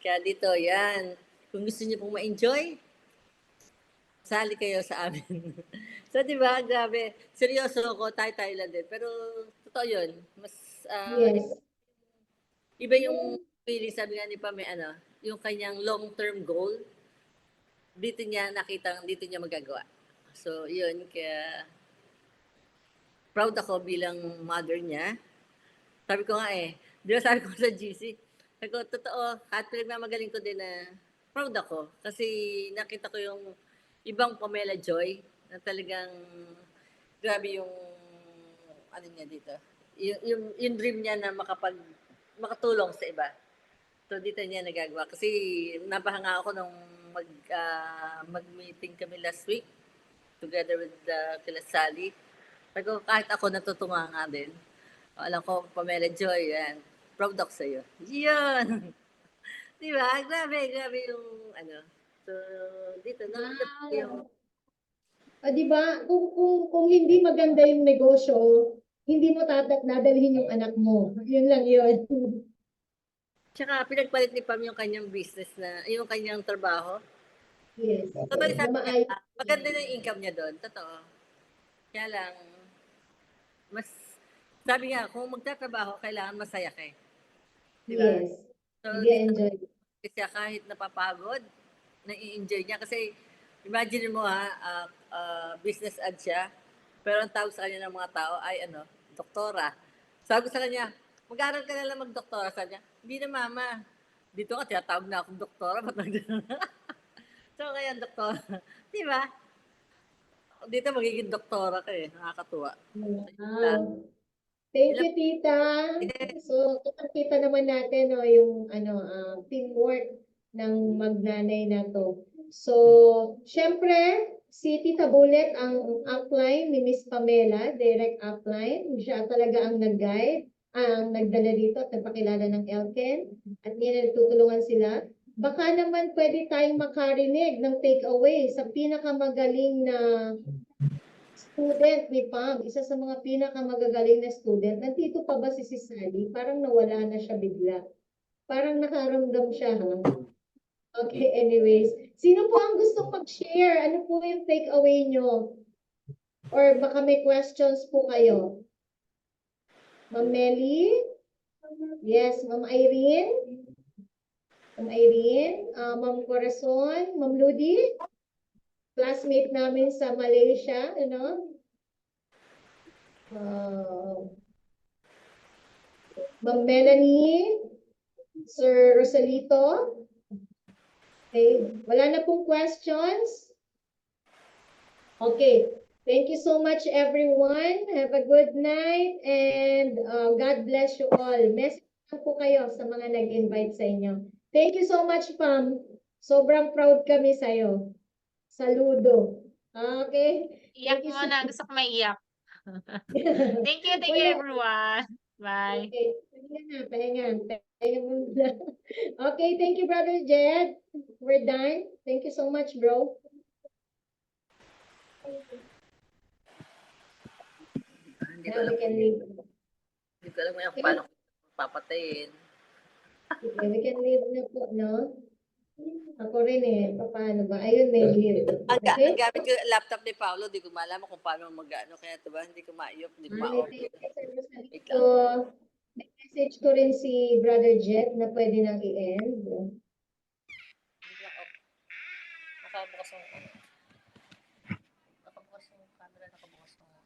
Kaya dito, yan. Kung gusto niyo pong ma-enjoy, sali kayo sa amin. So, di ba, grabe. Seryoso ako, tayo lang din. Pero, totoo yun. Mas, Yes. iba yung feeling, sabi nga ni Pam, ano, yung kanyang long-term goal, dito niya magagawa. So, yun, kaya, proud ako bilang mother niya. Sabi ko nga di ba sabi ko sa GC, sabi ko, totoo, at pinagmamagaling ko din na proud ako. Kasi nakita ko yung ibang Pamela Joy na talagang grabe yung ano niya dito. Yung dream niya na makatulong sa iba. So dito niya nagagawa. Kasi napahanga ako nung mag-meeting kami last week together with kila Sally. Sabi ko, kahit ako natutunga nga din. Alam ko, Pamela Joy, yan. Proud ako sa'yo. Yun! Di ba? Grabe yung ano. So, dito, Wow. yung Di ba? Kung hindi maganda yung negosyo, hindi mo dadalhin yung anak mo. Yun lang yun. tsaka pinagpalit ni Pam yung kanyang business na, yung kanyang trabaho. Yes. Totoo Na sabi niya, maayos. maganda na yung income niya doon. Totoo. Kaya lang, mas, sabi nga, kung magtatrabaho, kailangan masaya ka Di ba? Yes. So, dito Nag-enjoy. siya kahit napapagod, nai-enjoy niya. Kasi, imagine mo business ad siya, Pero ang tawag sa kanya ng mga tao ay doktora. Sabi ko sa kanya, mag-aaral ka na lang mag-doktora. Sabi niya, hindi na mama. Dito ka, tinatawag na akong doktora. Ba't so, kaya doktora. Di ba? Dito magiging doktora ka eh. Nakakatuwa. Wow. Thank you, tita. So, kita naman natin no, yung teamwork ng magnanay na to. So, syempre, si Tita Bullet ang upline ni Miss Pamela, direct upline. Siya talaga ang nag-guide, ang nagdala dito at nagpakilala ng Elken. At nagtutulungan sila. Baka naman pwede tayong makarinig ng takeaway sa pinakamagaling na student ni Pam, isa sa mga pinakamagagaling na student. Nandito pa ba si Sally? Parang nawala na siya bigla. Parang nakaramdam siya, ha? Okay, anyways. Sino po ang gustong mag-share? Ano po yung takeaway nyo? Or baka may questions po kayo? Ma'am Nelly? Yes, Ma'am Irene? Ma'am Irene? Ma'am Corazon? Ma'am Ludi? Classmate namin sa Malaysia, ano? Ma'am Melanie, Sir Rosalito. Okay, wala na pong questions? Okay, thank you so much everyone. Have a good night and God bless you all. Message lang po kayo sa mga nag-invite sa inyo. Thank you so much, Pam. Sobrang proud kami sa'yo. Saludo. Okay? Iyak Thank you mo so na. much. Gusto ko maiyak. Thank you Wala. everyone. Bye. Okay, pahinga. Pahinga muna. Okay, thank you, Brother Jed. We're done. Thank you so much, bro. Hindi ko Now alam, we can leave. hindi ko alam ngayon kung paano ko papatayin. Okay, we can leave na po, no? Ako rin eh. Paano ba? Ayun, may leave. Ang Okay? gamit ko laptop ni Paolo, di ko malaman kung paano mag-ano. Kaya diba, hindi ko maayop, hindi ko ma-open. So, may message ko rin si Brother Jet na pwede nang i-end. Nakabukas yung camera, nakabukas yung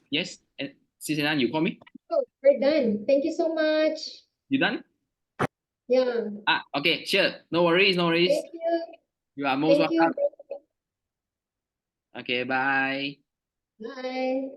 Yes. Sinan, you call me? Oh, we're done. Thank you so much. You done? Yeah. Okay, sure. No worries, no worries. Thank you. You are most Thank you. welcome. Okay, bye. Bye.